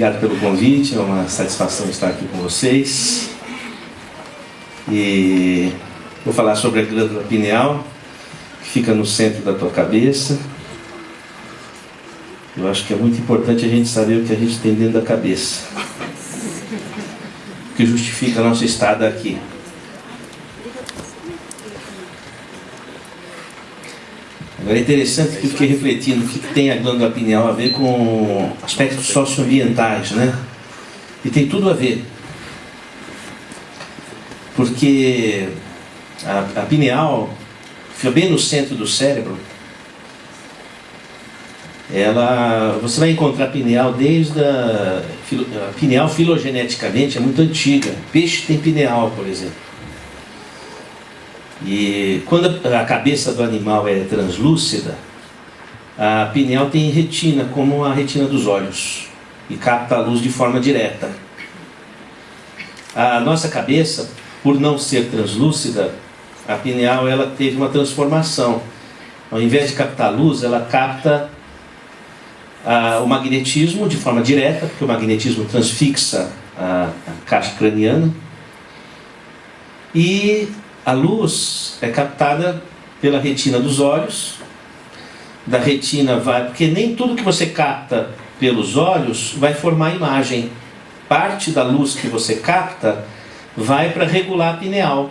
obrigado pelo convite, é uma satisfação estar aqui com vocês. E vou falar sobre a glândula pineal, que fica no centro da tua cabeça. Eu acho que é muito importante a gente saber o que a gente tem dentro da cabeça, o que justifica nosso estado aqui. Agora é interessante que eu fiquei refletindo o que tem a glândula pineal a ver com aspectos socioambientais, né? E tem tudo a ver. Porque a pineal fica bem no centro do cérebro. Você vai encontrar pineal desde a pineal filogeneticamente é muito antiga. Peixe tem pineal, por exemplo. E quando a cabeça do animal é translúcida, a pineal tem retina, como a retina dos olhos, e capta a luz de forma direta. A nossa cabeça, por não ser translúcida, a pineal ela teve uma transformação. Ao invés de captar a luz, ela capta o magnetismo de forma direta, porque o magnetismo transfixa a caixa craniana, e a luz é captada pela retina dos olhos. Da retina vai... Porque nem tudo que você capta pelos olhos vai formar imagem. Parte da luz que você capta vai para regular a pineal.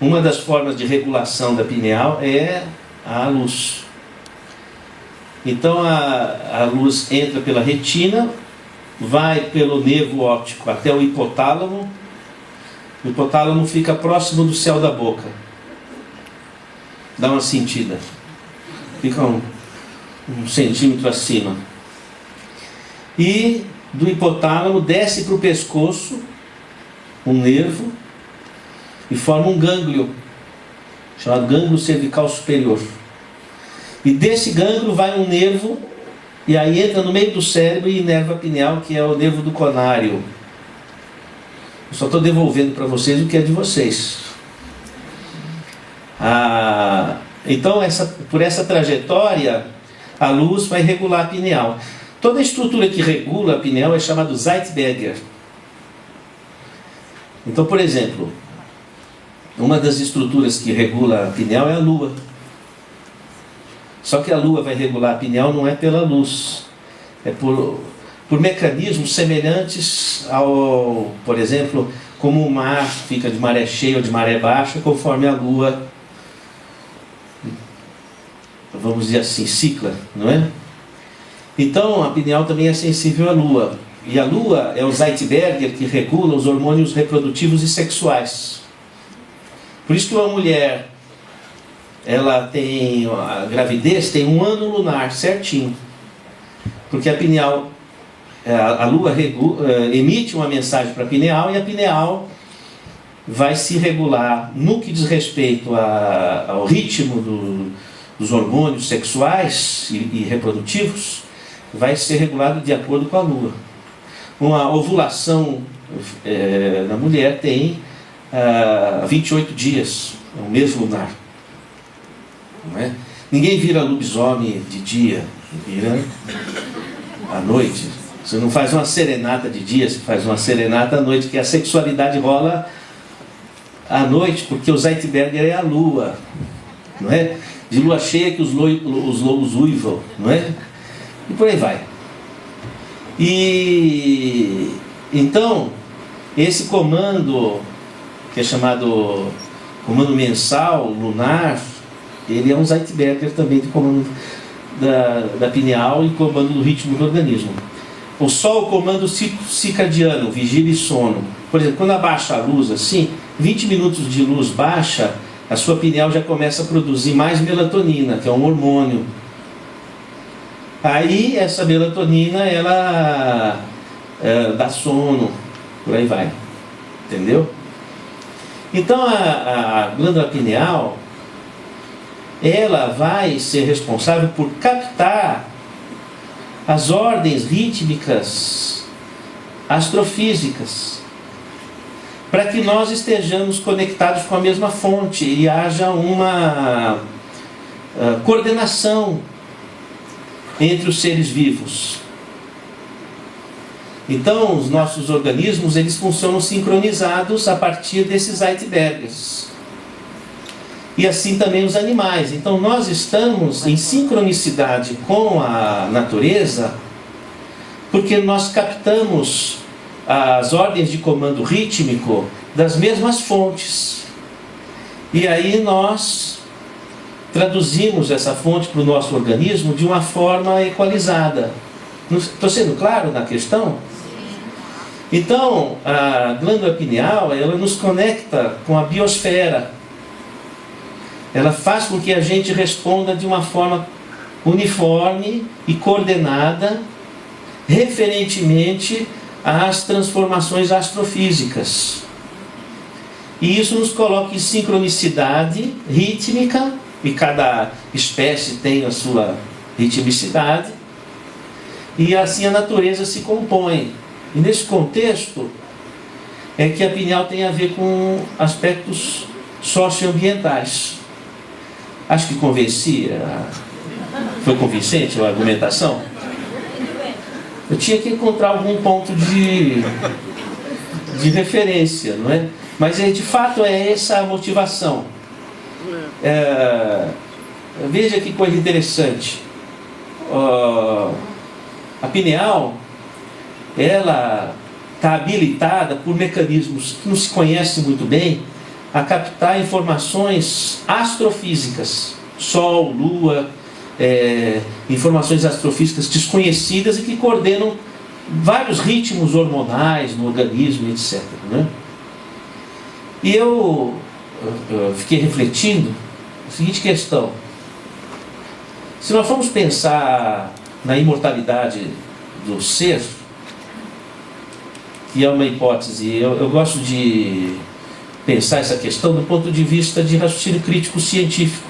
Uma das formas de regulação da pineal é a luz. Então a luz entra pela retina, vai pelo nervo óptico até o hipotálamo. O hipotálamo fica próximo do céu da boca. Dá uma sentida. Fica um centímetro acima. E do hipotálamo desce para o pescoço um nervo e forma um gânglio, chamado gânglio cervical superior. E desse gânglio vai um nervo, e aí entra no meio do cérebro e inerva a pineal, que é o nervo do conário. Eu só estou devolvendo para vocês o que é de vocês. Então, por essa trajetória, a luz vai regular a pineal. Toda a estrutura que regula a pineal é chamada Zeitberger. Então, por exemplo, uma das estruturas que regula a pineal é a lua. Só que a lua vai regular a pineal não é pela luz, é por mecanismos semelhantes ao, por exemplo, como o mar fica de maré cheia ou de maré baixa, conforme a lua, vamos dizer assim, cicla, não é? Então a pineal também é sensível à lua. E a lua é o Zeitberger que regula os hormônios reprodutivos e sexuais. Por isso que uma mulher, ela tem, a gravidez tem 1 ano lunar certinho. Porque a pineal, a lua emite uma mensagem para a pineal, e a pineal vai se regular no que diz respeito ao ritmo dos hormônios sexuais e reprodutivos, vai ser regulado de acordo com a lua. Uma ovulação na mulher tem 28 dias, é o mês lunar. Não é? Ninguém vira lobisomem de dia, vira à noite. Você não faz uma serenata de dia, você faz uma serenata à noite, que a sexualidade rola à noite, porque o Zeitberger é a lua, não é? De lua cheia que os lobos uivam, não é? E por aí vai. E então, esse comando, que é chamado comando mensal, lunar, ele é um Zeitberger também de comando da pineal e comando do ritmo do organismo. O Sol, o comando circadiano, vigília e sono. Por exemplo, quando abaixa a luz assim, 20 minutos de luz baixa, a sua pineal já começa a produzir mais melatonina, que é um hormônio. Aí essa melatonina, ela dá sono, por aí vai. Entendeu? Então a glândula pineal, ela vai ser responsável por captar as ordens rítmicas astrofísicas, para que nós estejamos conectados com a mesma fonte e haja uma coordenação entre os seres vivos. Então, os nossos organismos, eles funcionam sincronizados a partir desses Zeitbergers. E assim também os animais. Então, nós estamos em sincronicidade com a natureza, porque nós captamos as ordens de comando rítmico das mesmas fontes. E aí nós traduzimos essa fonte para o nosso organismo de uma forma equalizada. Estou sendo claro na questão? Então, a glândula pineal, ela nos conecta com a biosfera. Ela faz com que a gente responda de uma forma uniforme e coordenada, referentemente às transformações astrofísicas. E isso nos coloca em sincronicidade rítmica, e cada espécie tem a sua ritmicidade, e assim a natureza se compõe. E nesse contexto é que a pineal tem a ver com aspectos socioambientais. Acho que convenci, foi convincente a argumentação? Eu tinha que encontrar algum ponto de referência, não é? Mas de fato é essa a motivação. Veja que coisa interessante. A pineal, ela está habilitada por mecanismos que não se conhece muito bem a captar informações astrofísicas, Sol, Lua, informações astrofísicas desconhecidas e que coordenam vários ritmos hormonais no organismo, etc. Né? E eu fiquei refletindo a seguinte questão: se nós formos pensar na imortalidade do ser, que é uma hipótese, eu gosto de pensar essa questão do ponto de vista de raciocínio crítico científico.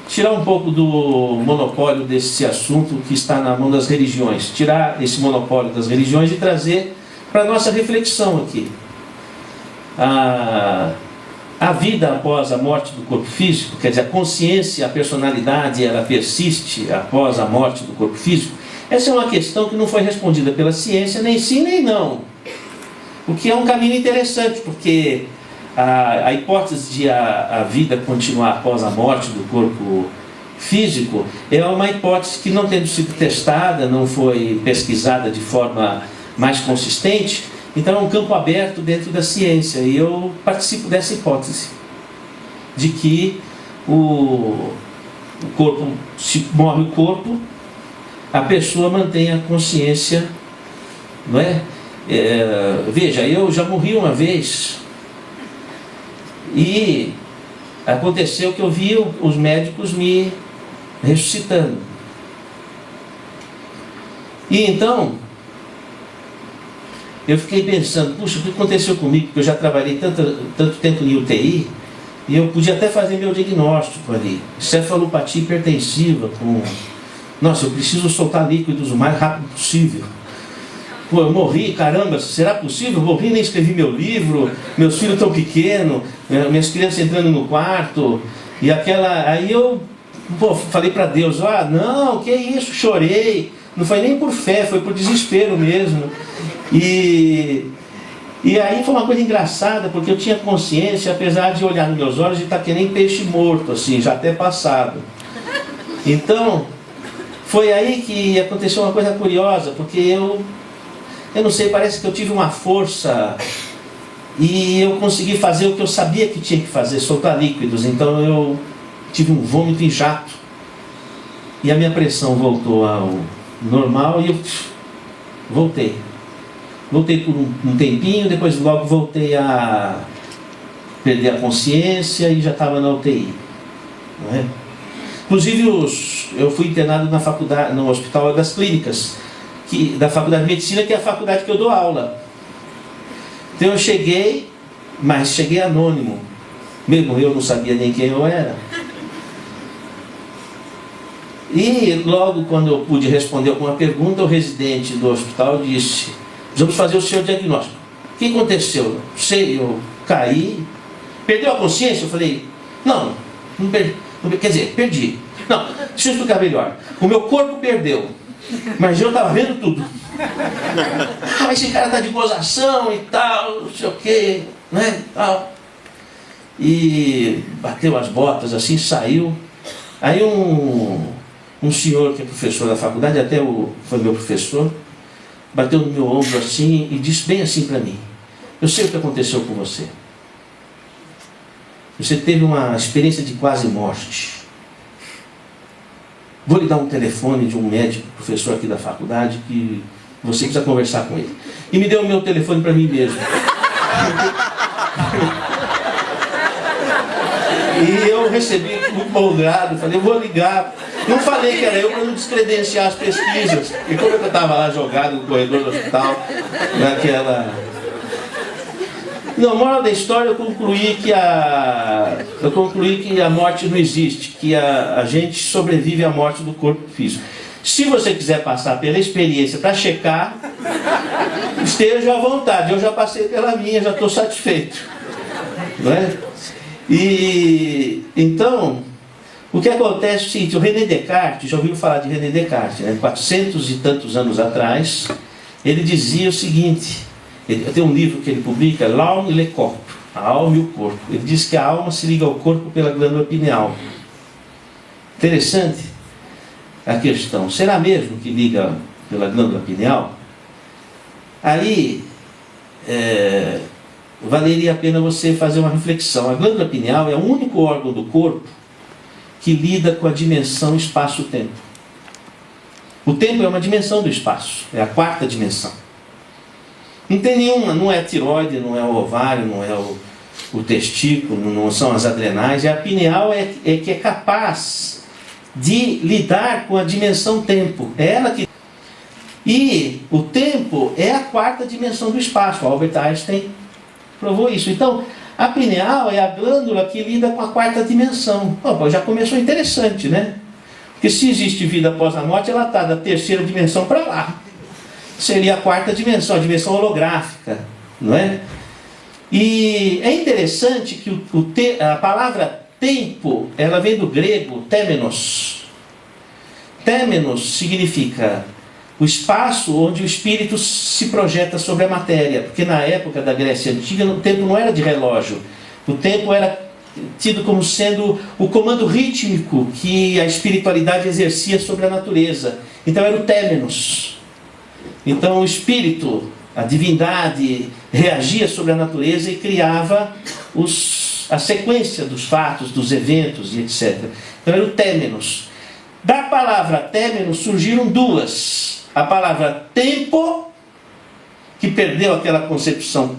Tirar um pouco do monopólio desse assunto que está na mão das religiões, tirar esse monopólio das religiões e trazer para a nossa reflexão aqui. A vida após a morte do corpo físico, quer dizer, a consciência, a personalidade, ela persiste após a morte do corpo físico. Essa é uma questão que não foi respondida pela ciência, nem sim nem não. O que é um caminho interessante, porque a hipótese de a vida continuar após a morte do corpo físico é uma hipótese que, não tendo sido testada, não foi pesquisada de forma mais consistente. Então é um campo aberto dentro da ciência, e eu participo dessa hipótese de que o corpo, se morre o corpo, a pessoa mantém a consciência, não é? Veja, eu já morri uma vez e aconteceu que eu vi os médicos me ressuscitando. E então eu fiquei pensando, puxa, o que aconteceu comigo? Porque eu já trabalhei tanto tempo em UTI, e eu podia até fazer meu diagnóstico ali, cefalopatia hipertensiva, nossa, eu preciso soltar líquidos o mais rápido possível. Pô, eu morri, caramba, será possível? Eu morri, nem escrevi meu livro, meus filhos tão pequenos, minhas crianças entrando no quarto, e aí eu falei para Deus, não, que isso, chorei, não foi nem por fé, foi por desespero mesmo. E aí foi uma coisa engraçada, porque eu tinha consciência, apesar de olhar nos meus olhos, de estar que nem peixe morto, assim, já até passado. Então, foi aí que aconteceu uma coisa curiosa, porque eu não sei, parece que eu tive uma força e eu consegui fazer o que eu sabia que tinha que fazer, soltar líquidos. Então eu tive um vômito em jato e a minha pressão voltou ao normal e eu voltei por um tempinho, depois logo voltei a perder a consciência e já estava na UTI, não é? Inclusive eu fui internado na faculdade, no Hospital das Clínicas, da Faculdade de Medicina, que é a faculdade que eu dou aula. Então eu cheguei, mas cheguei anônimo, mesmo eu não sabia nem quem eu era. E logo quando eu pude responder alguma pergunta, o residente do hospital disse: vamos fazer o seu diagnóstico. O que aconteceu? Sei, eu caí. Perdeu a consciência? Eu falei, não perdi. Quer dizer, perdi. Não, deixa eu explicar melhor. O meu corpo perdeu. Mas eu estava vendo tudo. Mas esse cara tá de gozação e tal, não sei o quê, né? Tal. E bateu as botas assim, saiu. Aí um senhor que é professor da faculdade, até foi meu professor, bateu no meu ombro assim e disse bem assim para mim: eu sei o que aconteceu com você. Você teve uma experiência de quase morte. Vou lhe dar um telefone de um médico, professor aqui da faculdade, que você precisa conversar com ele. E me deu o meu telefone para mim mesmo. E eu recebi muito molgrado, falei, eu vou ligar. Não falei que era eu para não descredenciar as pesquisas. E como eu estava lá jogado no corredor do hospital, naquela... Não, moral da história, eu concluí que a morte não existe, que a gente sobrevive à morte do corpo físico. Se você quiser passar pela experiência para checar, esteja à vontade. Eu já passei pela minha, já estou satisfeito. Não é? E então, o que acontece é o seguinte: o René Descartes, já ouviram falar de René Descartes, né? 400 e tantos anos atrás, ele dizia o seguinte, tem um livro que ele publica, L'Âme et le Corps, a alma e o corpo. Ele diz que a alma se liga ao corpo pela glândula pineal. Interessante a questão. Será mesmo que liga pela glândula pineal? Aí, valeria a pena você fazer uma reflexão. A glândula pineal é o único órgão do corpo que lida com a dimensão espaço-tempo. O tempo é uma dimensão do espaço, é a quarta dimensão. Não tem nenhuma, não é a tireoide, não é o ovário, não é o testículo, não são as adrenais. É a pineal que é capaz de lidar com a dimensão tempo. É ela que... E o tempo é a quarta dimensão do espaço. O Albert Einstein provou isso. Então, a pineal é a glândula que lida com a quarta dimensão. Pô, já começou interessante, né? Porque se existe vida após a morte, ela está da terceira dimensão para lá. Seria a quarta dimensão, a dimensão holográfica, não é? E é interessante que a palavra tempo, ela vem do grego temenos. Temenos significa o espaço onde o espírito se projeta sobre a matéria, porque na época da Grécia Antiga o tempo não era de relógio, o tempo era tido como sendo o comando rítmico que a espiritualidade exercia sobre a natureza. Então era o temenos. Então o espírito, a divindade, reagia sobre a natureza e criava a sequência dos fatos, dos eventos e etc. Então era o temenos. Da palavra temenos surgiram duas. A palavra tempo, que perdeu aquela concepção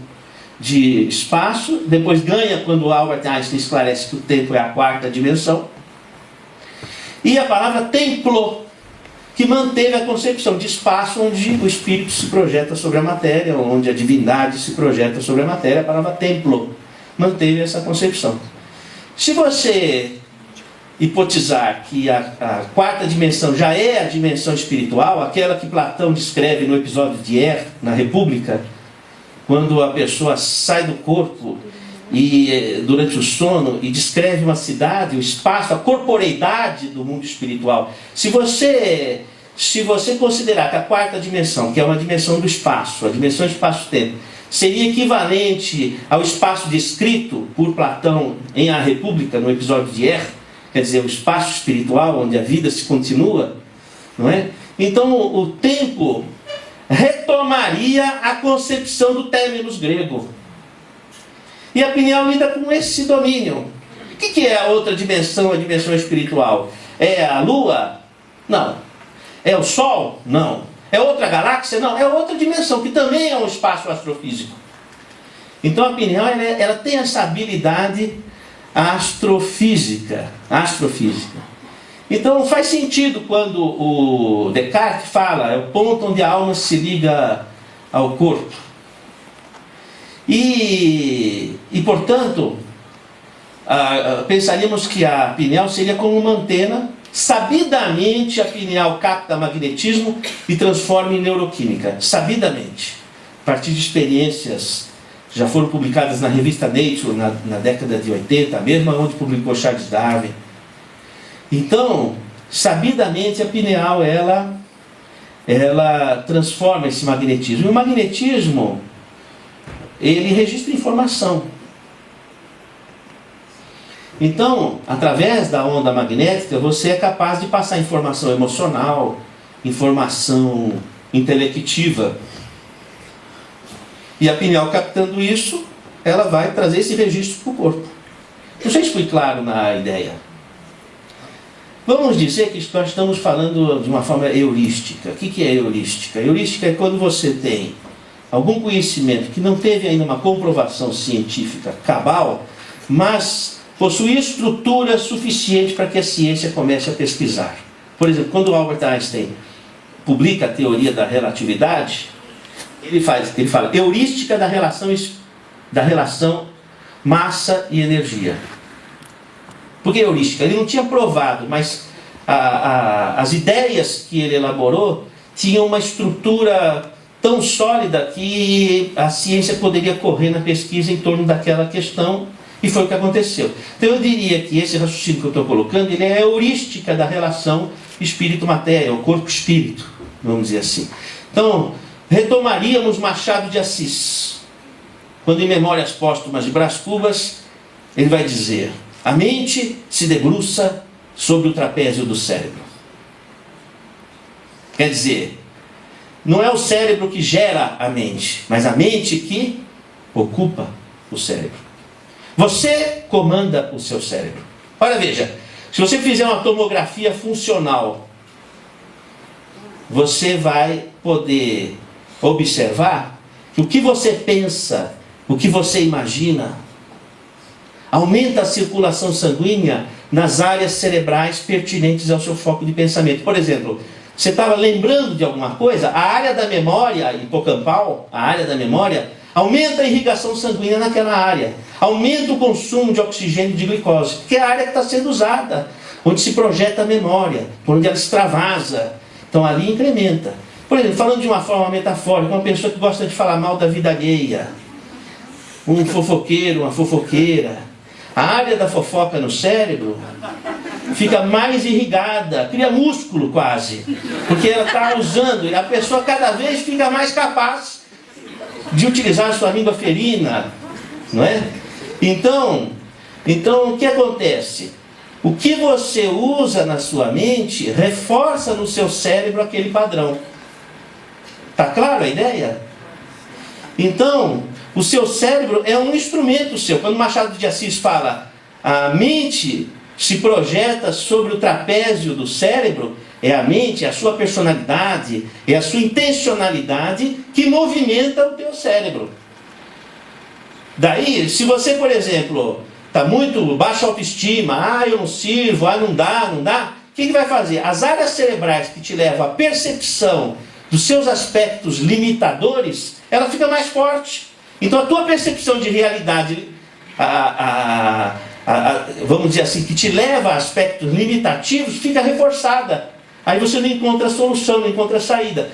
de espaço, depois ganha quando Albert Einstein esclarece que o tempo é a quarta dimensão. E a palavra templo, que manteve a concepção de espaço onde o espírito se projeta sobre a matéria, onde a divindade se projeta sobre a matéria. A palavra templo manteve essa concepção. Se você hipotizar que a quarta dimensão já é a dimensão espiritual, aquela que Platão descreve no episódio de na República, quando a pessoa sai do corpo e durante o sono e descreve uma cidade, o espaço, a corporeidade do mundo espiritual. Se você considerar que a quarta dimensão, que é uma dimensão do espaço, a dimensão espaço-tempo, seria equivalente ao espaço descrito por Platão em A República, no episódio de quer dizer, o espaço espiritual onde a vida se continua, não é? Então o tempo retomaria a concepção do temenos grego. E a pineal lida com esse domínio. O que é a outra dimensão, a dimensão espiritual? É a Lua? Não. É o Sol? Não. É outra galáxia? Não. É outra dimensão, que também é um espaço astrofísico. Então a pineal ela tem essa habilidade astrofísica. Então faz sentido quando o Descartes fala, é o ponto onde a alma se liga ao corpo. E portanto, pensaríamos que a pineal seria como uma antena. Sabidamente a pineal capta magnetismo e transforma em neuroquímica. Sabidamente. A partir de experiências já foram publicadas na revista Nature na década de 80, a mesma onde publicou Charles Darwin. Então, sabidamente a pineal ela ela transforma esse magnetismo. E o magnetismo, ele registra informação. Então, através da onda magnética, você é capaz de passar informação emocional, informação intelectiva. E a pineal, captando isso, ela vai trazer esse registro para o corpo. Não sei se fui claro na ideia. Vamos dizer que nós estamos falando de uma forma heurística. O que é heurística? Heurística é quando você tem algum conhecimento que não teve ainda uma comprovação científica cabal, mas possui estrutura suficiente para que a ciência comece a pesquisar. Por exemplo, quando Albert Einstein publica a teoria da relatividade, ele fala heurística da relação massa e energia. Por que heurística? Ele não tinha provado, mas as ideias que ele elaborou tinham uma estrutura tão sólida que a ciência poderia correr na pesquisa em torno daquela questão, e foi o que aconteceu. Então eu diria que esse raciocínio que eu estou colocando, ele é a heurística da relação espírito-matéria, ou corpo-espírito, vamos dizer assim. Então, retomaríamos Machado de Assis, quando em Memórias Póstumas de Brás Cubas, ele vai dizer: a mente se debruça sobre o trapézio do cérebro. Quer dizer, não é o cérebro que gera a mente, mas a mente que ocupa o cérebro. Você comanda o seu cérebro. Olha, veja, se você fizer uma tomografia funcional, você vai poder observar que o que você pensa, o que você imagina, aumenta a circulação sanguínea nas áreas cerebrais pertinentes ao seu foco de pensamento. Por exemplo, você estava lembrando de alguma coisa, a área da memória hipocampal, a área da memória, aumenta a irrigação sanguínea naquela área, aumenta o consumo de oxigênio e de glicose, que é a área que está sendo usada, onde se projeta a memória, onde ela extravasa. Então ali incrementa. Por exemplo, falando de uma forma metafórica, uma pessoa que gosta de falar mal da vida alheia, um fofoqueiro, uma fofoqueira, a área da fofoca no cérebro fica mais irrigada, cria músculo quase, porque ela está usando, e a pessoa cada vez fica mais capaz de utilizar a sua língua ferina, não é? Então, o que acontece? O que você usa na sua mente reforça no seu cérebro aquele padrão. Está claro a ideia? Então, o seu cérebro é um instrumento seu. Quando Machado de Assis fala, a mente se projeta sobre o trapézio do cérebro, é a mente, é a sua personalidade, é a sua intencionalidade que movimenta o teu cérebro. Daí, se você, por exemplo, está muito baixa autoestima, eu não sirvo, não dá, o que vai fazer? As áreas cerebrais que te levam à percepção dos seus aspectos limitadores, ela fica mais forte. Então a tua percepção de realidade, vamos dizer assim, que te leva a aspectos limitativos, fica reforçada. Aí você não encontra solução, não encontra saída.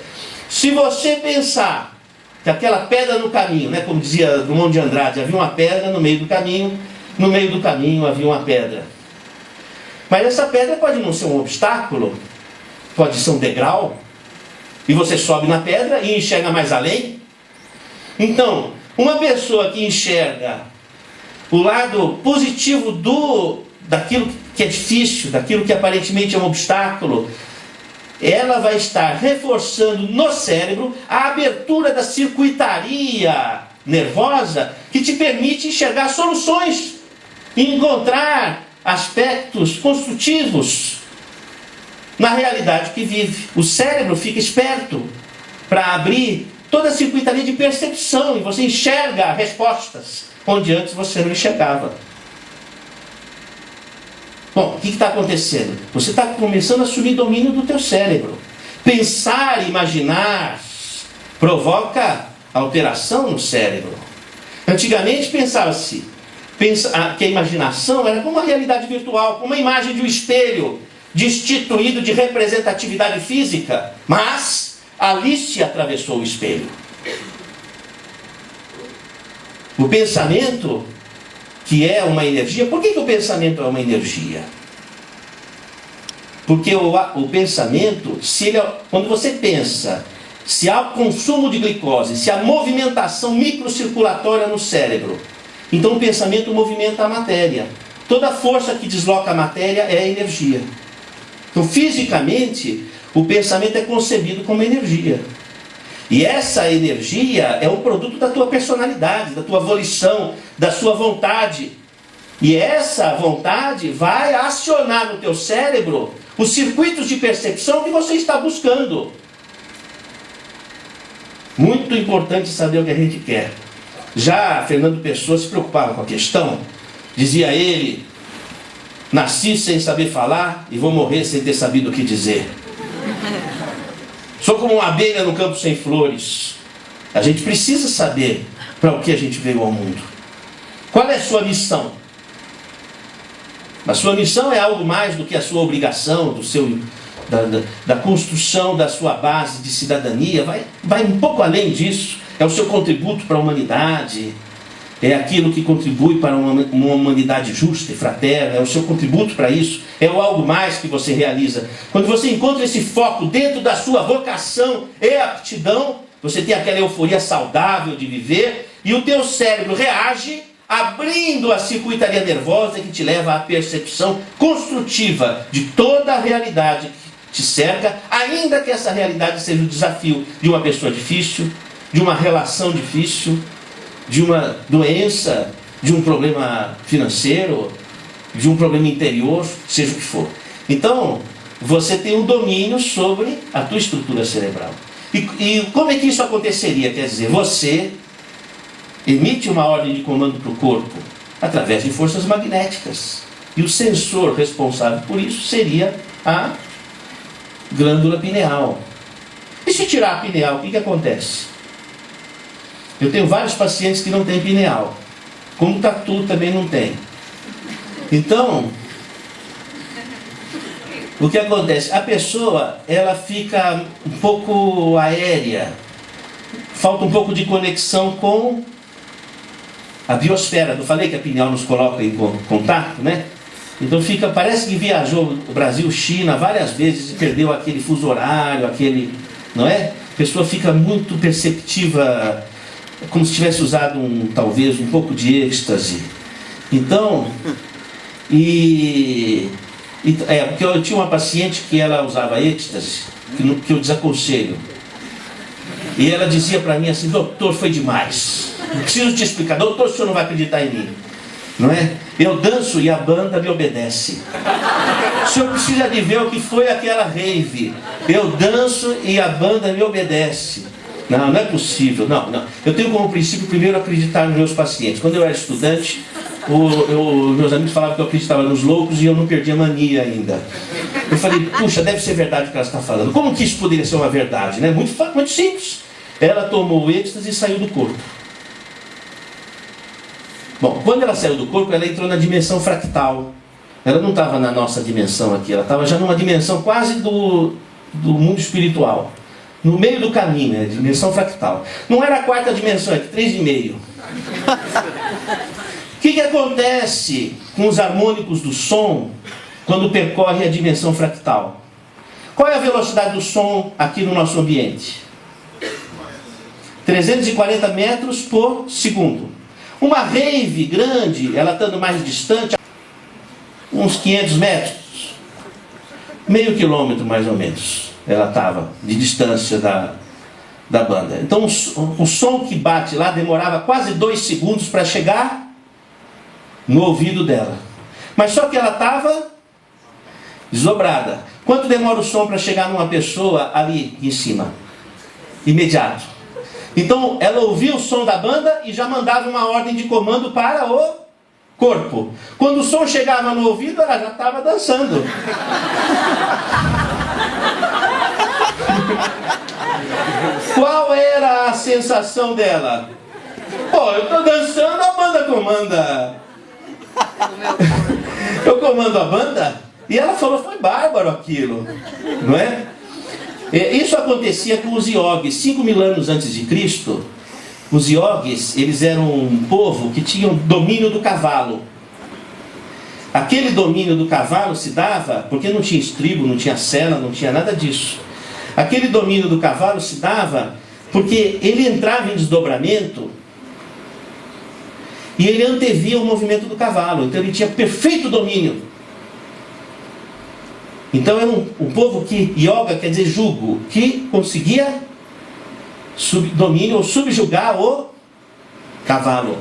Se você pensar que aquela pedra no caminho, né, como dizia Drummond de Andrade, havia uma pedra no meio do caminho havia uma pedra. Mas essa pedra pode não ser um obstáculo, pode ser um degrau, e você sobe na pedra e enxerga mais além. Então, uma pessoa que enxerga o lado positivo daquilo que é difícil, daquilo que aparentemente é um obstáculo, ela vai estar reforçando no cérebro a abertura da circuitaria nervosa que te permite enxergar soluções e encontrar aspectos construtivos na realidade que vive. O cérebro fica esperto para abrir toda a circuitaria de percepção e você enxerga respostas onde antes você não enxergava. Bom, o que está acontecendo? Você está começando a assumir domínio do teu cérebro. Pensar, imaginar, provoca alteração no cérebro. Antigamente pensava-se que a imaginação era como uma realidade virtual, como uma imagem de um espelho destituído de representatividade física, mas ali se atravessou o espelho. O pensamento, que é uma energia. Por que o pensamento é uma energia? Porque o pensamento, quando você pensa, se há consumo de glicose, se há movimentação microcirculatória no cérebro, então o pensamento movimenta a matéria. Toda força que desloca a matéria é energia. Então, fisicamente, o pensamento é concebido como energia. E essa energia é o produto da tua personalidade, da tua volição, da sua vontade. E essa vontade vai acionar no teu cérebro os circuitos de percepção que você está buscando. Muito importante saber o que a gente quer. Já Fernando Pessoa se preocupava com a questão. Dizia ele: nasci sem saber falar e vou morrer sem ter sabido o que dizer. Sou como uma abelha no campo sem flores. A gente precisa saber para o que a gente veio ao mundo. Qual é a sua missão? A sua missão é algo mais do que a sua obrigação, da construção da sua base de cidadania. Vai um pouco além disso. É o seu contributo para a humanidade. É aquilo que contribui para uma humanidade justa e fraterna. É o seu contributo para isso. É o algo mais que você realiza. Quando você encontra esse foco dentro da sua vocação e aptidão, você tem aquela euforia saudável de viver e o teu cérebro reage abrindo a circuitaria nervosa que te leva à percepção construtiva de toda a realidade que te cerca, ainda que essa realidade seja o desafio de uma pessoa difícil, de uma relação difícil, de uma doença, de um problema financeiro, de um problema interior, seja o que for. Então, você tem um domínio sobre a tua estrutura cerebral. E como é que isso aconteceria? Quer dizer, você emite uma ordem de comando para o corpo através de forças magnéticas. E o sensor responsável por isso seria a glândula pineal. E se tirar a pineal, o que acontece? Eu tenho vários pacientes que não têm pineal. Como tatu também não tem. Então, o que acontece? A pessoa, ela fica um pouco aérea. Falta um pouco de conexão com a biosfera. Eu falei que a pineal nos coloca em contato, né? Então parece que viajou o Brasil-China várias vezes e perdeu aquele fuso horário, não é? A pessoa fica muito perceptiva, como se tivesse usado talvez um pouco de êxtase. Então, porque eu tinha uma paciente que ela usava êxtase, que eu desaconselho. E ela dizia para mim assim: doutor, foi demais. Não preciso te explicar, doutor, o senhor não vai acreditar em mim. Não é? Eu danço e a banda me obedece. O senhor precisa de ver o que foi aquela rave. Eu danço e a banda me obedece. Não é possível. Não. Eu tenho como princípio primeiro acreditar nos meus pacientes. Quando eu era estudante, meus amigos falavam que eu acreditava nos loucos e eu não perdia mania ainda. Eu falei: puxa, deve ser verdade o que ela está falando. Como que isso poderia ser uma verdade? Né? Muito simples. Ela tomou o êxtase e saiu do corpo. Bom, quando ela saiu do corpo, ela entrou na dimensão fractal. Ela não estava na nossa dimensão aqui, ela estava já numa dimensão quase do mundo espiritual. No meio do caminho, né? Dimensão fractal. Não era a quarta dimensão, é 3,5. O que acontece com os harmônicos do som quando percorre a dimensão fractal? Qual é a velocidade do som aqui no nosso ambiente? 340 metros por segundo. Uma rave grande, ela estando mais distante, uns 500 metros, meio quilômetro mais ou menos, ela estava de distância da banda. Então o som que bate lá demorava quase 2 segundos para chegar no ouvido dela. Mas só que ela estava desdobrada. Quanto demora o som para chegar numa pessoa ali em cima? Imediato. Então ela ouvia o som da banda e já mandava uma ordem de comando para o corpo. Quando o som chegava no ouvido, ela já estava dançando. Qual era a sensação dela? Pô, eu estou dançando, a banda comanda. Eu comando a banda? E ela falou: foi bárbaro aquilo, não é? Isso acontecia com os iogues. 5.000 anos antes de Cristo, os iogues, eles eram um povo que tinha domínio do cavalo. Aquele domínio do cavalo se dava porque não tinha estribo, não tinha sela, não tinha nada disso. Aquele domínio do cavalo se dava porque ele entrava em desdobramento e ele antevia o movimento do cavalo. Então ele tinha perfeito domínio. Então era um povo que, yoga quer dizer jugo, que conseguia domínio ou subjugar o cavalo.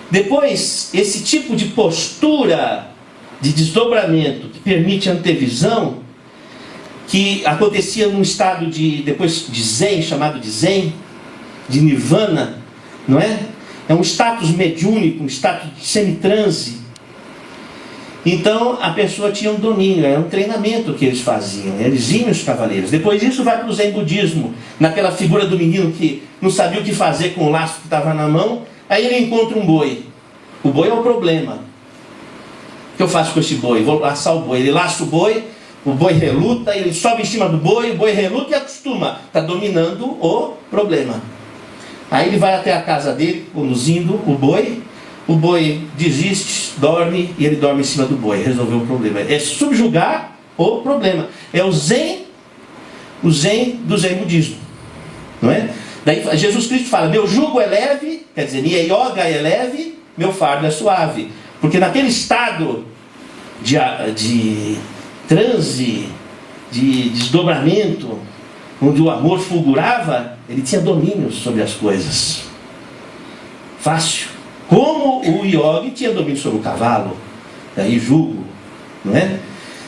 Depois, esse tipo de postura de desdobramento que permite antevisão, que acontecia num estado depois de zen, chamado de zen, de nirvana, não é? É um status mediúnico, um status de semitranse. Então a pessoa tinha um domínio, era um treinamento que eles faziam, eles iam os cavaleiros. Depois disso vai para o Zen budismo, naquela figura do menino que não sabia o que fazer com o laço que estava na mão, aí ele encontra um boi. O boi é o problema. O que eu faço com esse boi? Vou laçar o boi. Ele laça o boi reluta, ele sobe em cima do boi, o boi reluta e acostuma. Está dominando o problema. Aí ele vai até a casa dele, conduzindo o boi desiste, dorme, e ele dorme em cima do boi. Resolveu o problema. É subjugar o problema. É o zen do zen budismo. Não é? Daí Jesus Cristo fala, meu jugo é leve, quer dizer, minha yoga é leve, meu fardo é suave. Porque naquele estado de transe, de desdobramento, onde o amor fulgurava, ele tinha domínio sobre as coisas. Fácil. Como o yogi tinha domínio sobre o cavalo, daí jugo, não é?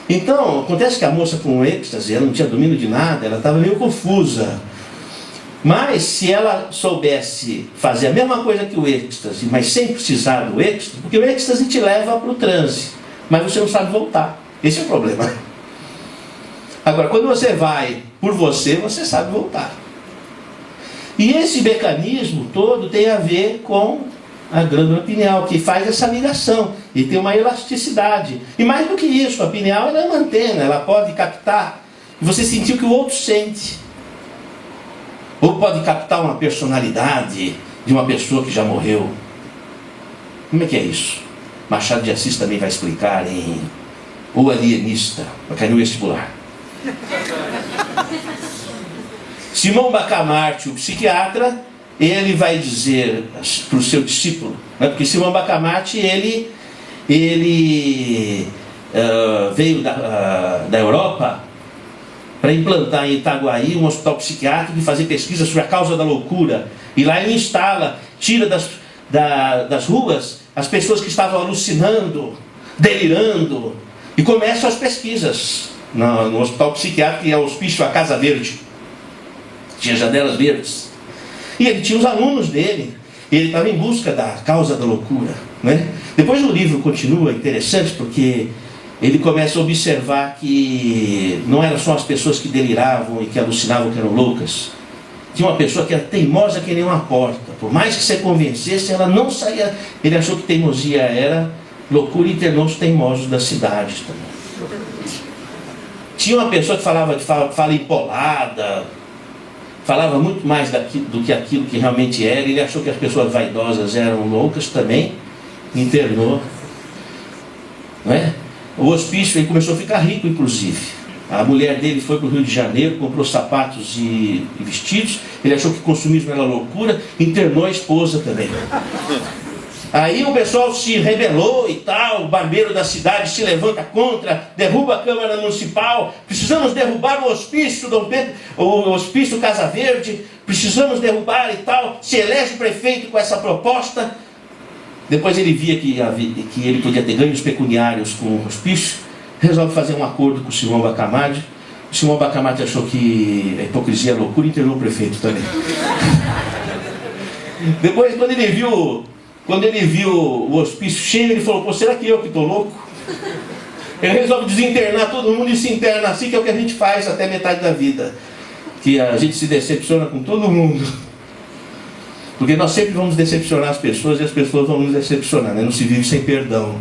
Então, acontece que a moça com o êxtase, ela não tinha domínio de nada, ela estava meio confusa. Mas se ela soubesse fazer a mesma coisa que o êxtase, mas sem precisar do êxtase, porque o êxtase te leva para o transe, mas você não sabe voltar. Esse é o problema. Agora, quando você vai por você sabe voltar. E esse mecanismo todo tem a ver com a glândula pineal, que faz essa ligação e tem uma elasticidade. E mais do que isso, a pineal ela é uma antena, ela pode captar e você sentir o que o outro sente. Ou pode captar uma personalidade de uma pessoa que já morreu. Como é que é isso? Machado de Assis também vai explicar em O Alienista, vai cair no vestibular. Simão Bacamarte, o psiquiatra, ele vai dizer para o seu discípulo, né? Porque Simão Bacamarte ele veio da Europa para implantar em Itaguaí um hospital psiquiátrico e fazer pesquisa sobre a causa da loucura. E lá ele instala, tira das ruas as pessoas que estavam alucinando, delirando, e começam as pesquisas no hospital psiquiátrico, que é o hospício A Casa Verde. Tinha janelas verdes. E ele tinha os alunos dele. Ele estava em busca da causa da loucura, né? Depois o livro continua interessante porque ele começa a observar que não eram só as pessoas que deliravam e que alucinavam que eram loucas. Tinha uma pessoa que era teimosa que nem uma porta. Por mais que você convencesse, ela não saía. Ele achou que teimosia era loucura e internou os teimosos das cidades também. Tinha uma pessoa que falava de fala empolada, falava muito mais do que aquilo que realmente era. Ele achou que as pessoas vaidosas eram loucas também, internou, não é? O hospício, ele começou a ficar rico, inclusive. A mulher dele foi para o Rio de Janeiro, comprou sapatos e vestidos. Ele achou que consumismo era loucura, internou a esposa também. Aí o pessoal se rebelou e tal, o barbeiro da cidade se levanta contra, derruba a Câmara Municipal, precisamos derrubar o hospício Dom Pedro, o hospício Casa Verde, precisamos derrubar e tal, se elege o prefeito com essa proposta. Depois ele via que ele podia ter ganhos pecuniários com o hospício, resolve fazer um acordo com o Simão Bacamarte. O Simão Bacamarte achou que a hipocrisia é loucura e internou o prefeito também. Depois, quando ele viu o hospício cheio, ele falou, pô, será que eu que estou louco? Ele resolve desinternar todo mundo e se interna assim, que é o que a gente faz até metade da vida. Que a gente se decepciona com todo mundo. Porque nós sempre vamos decepcionar as pessoas e as pessoas vão nos decepcionar, né? Não se vive sem perdão.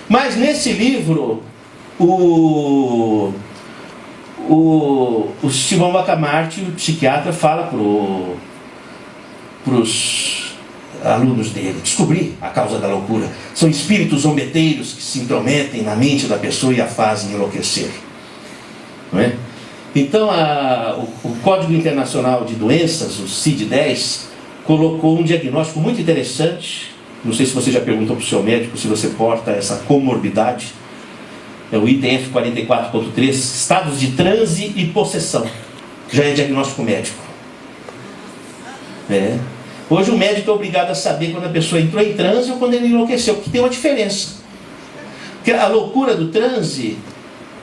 Mas nesse livro, o Simão Bacamarte, o psiquiatra, fala para os alunos dele, descobrir a causa da loucura. São espíritos zombeteiros que se intrometem na mente da pessoa e a fazem enlouquecer. Não é? Então, o Código Internacional de Doenças, o CID-10, colocou um diagnóstico muito interessante. Não sei se você já perguntou para o seu médico se você porta essa comorbidade. É o item F44.3, estados de transe e possessão. Já é diagnóstico médico. Hoje o médico é obrigado a saber quando a pessoa entrou em transe ou quando ele enlouqueceu, porque tem uma diferença. Porque a loucura do transe,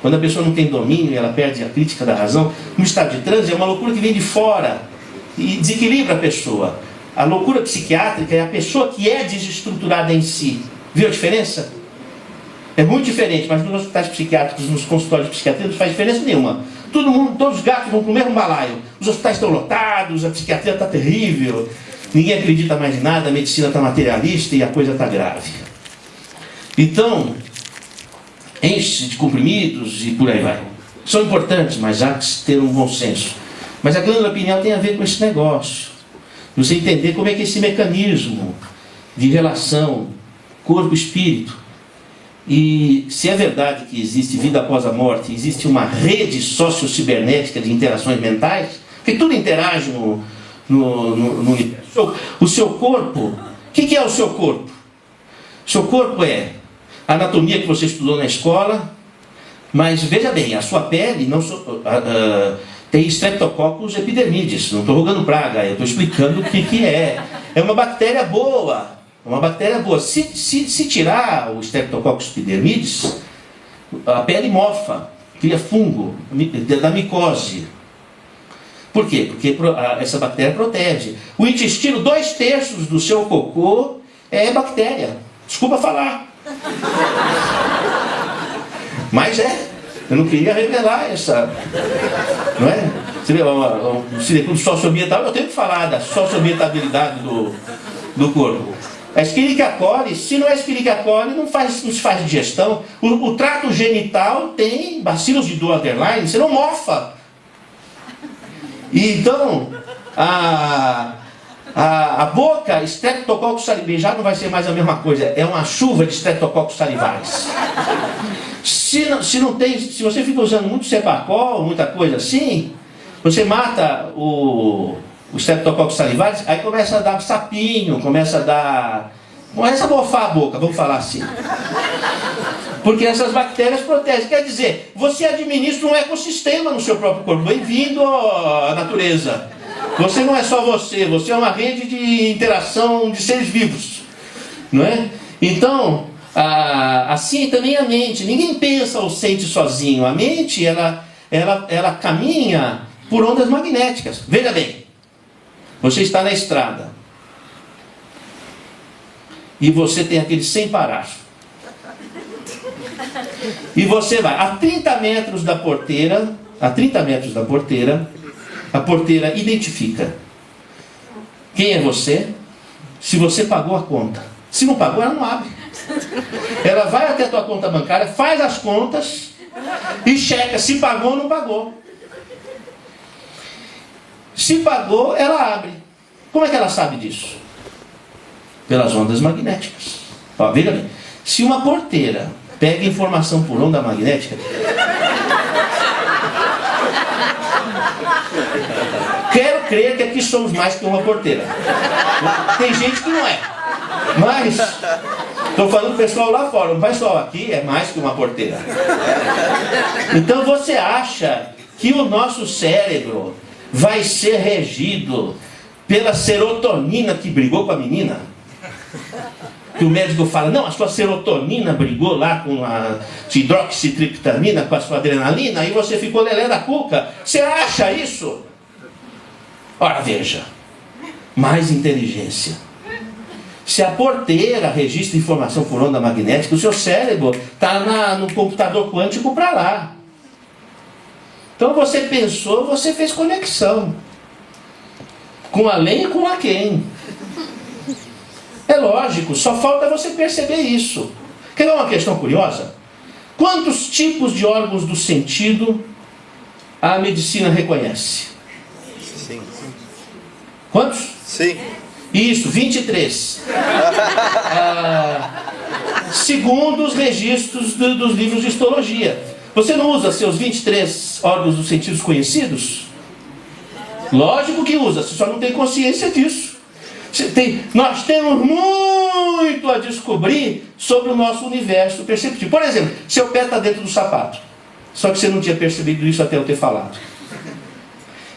quando a pessoa não tem domínio e ela perde a crítica da razão, no estado de transe é uma loucura que vem de fora e desequilibra a pessoa. A loucura psiquiátrica é a pessoa que é desestruturada em si. Viu a diferença? É muito diferente, mas nos hospitais psiquiátricos, nos consultórios psiquiátricos, não faz diferença nenhuma. Todo mundo, todos os gatos vão para o mesmo balaio. Os hospitais estão lotados, a psiquiatria está terrível, ninguém acredita mais em nada, a medicina está materialista e a coisa está grave. Então, enche de comprimidos e por aí vai. São importantes, mas há que ter um bom senso. Mas a glândula pineal tem a ver com esse negócio. Você entender como é que esse mecanismo de relação corpo-espírito, e se é verdade que existe vida após a morte, existe uma rede sociocibernética de interações mentais, que tudo interage no universo. O seu corpo, o que é o seu corpo? O seu corpo é a anatomia que você estudou na escola, mas veja bem, a sua pele não tem Streptococcus epidermidis. Não estou rogando praga, eu estou explicando o que é. É uma bactéria boa. Uma bactéria boa. Se tirar o Streptococcus epidermidis, a pele mofa, cria fungo da micose. Por quê? Porque essa bactéria protege. O intestino, 2/3 do seu cocô é bactéria. Desculpa falar. Mas eu não queria revelar essa. Não é? Você vê, o Cineclube socioambiental, eu tenho que falar da socioambientabilidade do corpo. A Escherichia coli, se não é Escherichia coli, não se faz digestão. O trato genital tem bacilos de Doerlein, você não mofa. E então, a boca, Streptococcus salivaris, já não vai ser mais a mesma coisa. É uma chuva de Streptococcus salivaris. Se você fica usando muito Cepacol, muita coisa assim, você mata o Streptococcus salivaris, aí começa a dar sapinho, começa a mofar a boca, vamos falar assim. Porque essas bactérias protegem. Quer dizer, você administra um ecossistema no seu próprio corpo. Bem-vindo à natureza. Você não é só você é uma rede de interação de seres vivos. Não é? Então, assim também a mente. Ninguém pensa ou sente sozinho. A mente, ela caminha por ondas magnéticas. Veja bem, você está na estrada e você tem aquele sem parar. E você vai a 30 metros da porteira, a porteira identifica quem é você, se você pagou a conta. Se não pagou, ela não abre. Ela vai até a tua conta bancária, faz as contas e checa se pagou ou não pagou. Se pagou, ela abre. Como é que ela sabe disso? Pelas ondas magnéticas. Ó, veja bem, se uma porteira pega informação por onda magnética, quero crer que aqui somos mais que uma porteira. Tem gente que não é. Mas estou falando pro pessoal lá fora. O pessoal aqui é mais que uma porteira. Então você acha que o nosso cérebro vai ser regido pela serotonina que brigou com a menina? Que o médico fala, não, a sua serotonina brigou lá com a hidroxitriptamina, com a sua adrenalina, e você ficou lelé da cuca. Você acha isso? Ora, veja, mais inteligência. Se a porteira registra informação por onda magnética, o seu cérebro está no computador quântico para lá. Então você pensou, você fez conexão. Com além e com a quem. É lógico, só falta você perceber isso. Quer ver uma questão curiosa? Quantos tipos de órgãos do sentido a medicina reconhece? Sim. Quantos? Sim. Isso, 23. Segundo os registros dos livros de histologia. Você não usa seus 23 órgãos dos sentidos conhecidos? Lógico que usa, você só não tem consciência disso. Nós temos muito a descobrir sobre o nosso universo perceptivo. Por exemplo, seu pé está dentro do sapato. Só que você não tinha percebido isso até eu ter falado.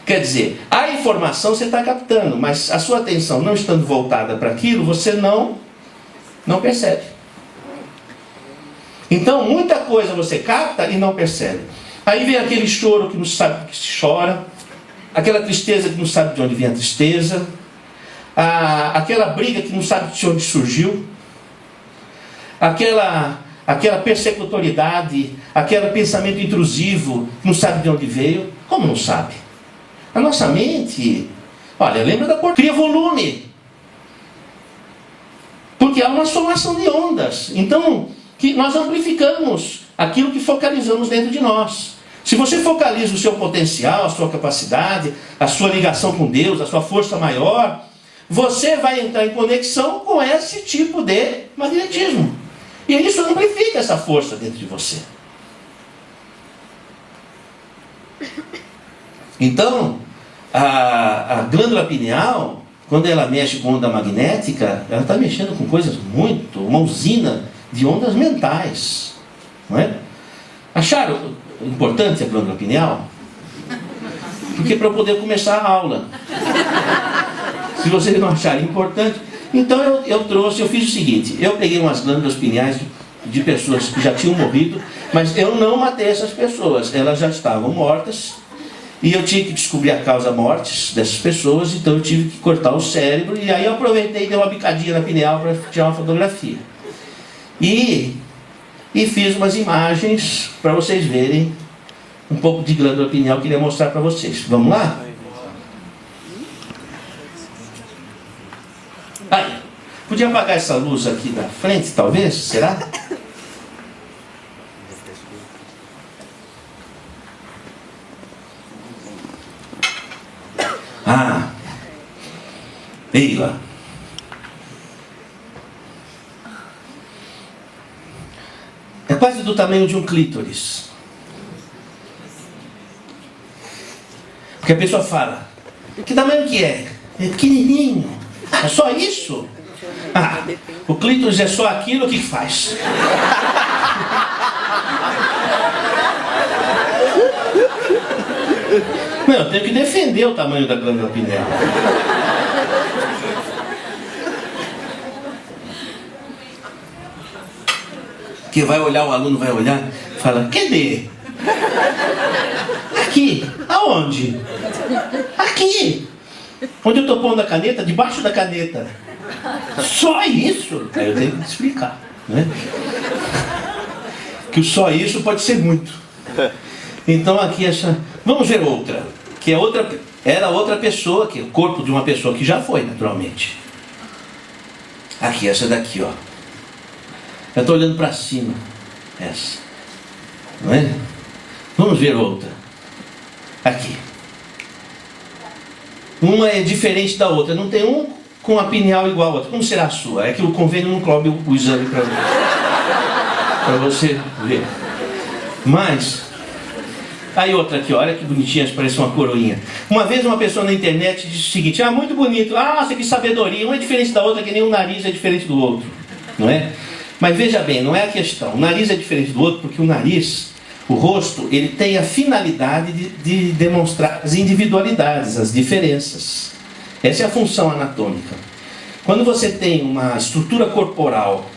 Quer dizer, a informação você está captando, mas a sua atenção não estando voltada para aquilo, você não percebe. Então, muita coisa você capta e não percebe. Aí vem aquele choro que não sabe que se chora, aquela tristeza que não sabe de onde vem a tristeza, aquela briga que não sabe de onde surgiu, aquela persecutoriedade, aquele pensamento intrusivo que não sabe de onde veio. Como não sabe? A nossa mente, olha, lembra da porta, cria volume. Porque há uma somação de ondas. Então, que nós amplificamos aquilo que focalizamos dentro de nós. Se você focaliza o seu potencial, a sua capacidade, a sua ligação com Deus, a sua força maior, você vai entrar em conexão com esse tipo de magnetismo. E isso amplifica essa força dentro de você. Então, a glândula pineal, quando ela mexe com onda magnética, ela está mexendo com coisas uma usina de ondas mentais. Não é? Acharam importante a glândula pineal? Porque para eu poder começar a aula. Se vocês não acharem importante, então eu fiz o seguinte, eu peguei umas glândulas pineais de pessoas que já tinham morrido, mas eu não matei essas pessoas, elas já estavam mortas, e eu tinha que descobrir a causa mortes dessas pessoas, então eu tive que cortar o cérebro, e aí eu aproveitei e dei uma bicadinha na pineal para tirar uma fotografia. E fiz umas imagens para vocês verem um pouco de glândula pineal que eu queria mostrar para vocês. Vamos lá? Aí, podia apagar essa luz aqui da frente, talvez? Será? Eila. É quase do tamanho de um clítoris. Porque a pessoa fala, que tamanho que é? É pequenininho. É só isso? O clítoris é só aquilo que faz. Não, eu tenho que defender o tamanho da glândula pineal. Que vai olhar, o aluno vai olhar, fala, cadê? Aqui. Aonde? Aqui. Onde eu estou pondo a caneta? Debaixo da caneta. Só isso? Aí eu tenho que explicar, né? Que o só isso pode ser muito. Então aqui essa... Vamos ver outra. Que é outra... Era outra pessoa, que é o corpo de uma pessoa que já foi, naturalmente. Aqui, essa daqui, ó. Eu estou olhando para cima. Essa. Não é? Vamos ver outra. Aqui. Uma é diferente da outra. Não tem um com a pineal igual a outra. Como será a sua? É que o convênio não cobre o exame para você ver. Mas... Aí outra aqui, olha que bonitinha, parece uma coroinha. Uma vez uma pessoa na internet disse o seguinte, muito bonito, nossa, que sabedoria, uma é diferente da outra, que nem o nariz é diferente do outro. Não é? Mas veja bem, não é a questão. O nariz é diferente do outro porque o nariz, o rosto, ele tem a finalidade de demonstrar as individualidades, as diferenças. Essa é a função anatômica. Quando você tem uma estrutura corporal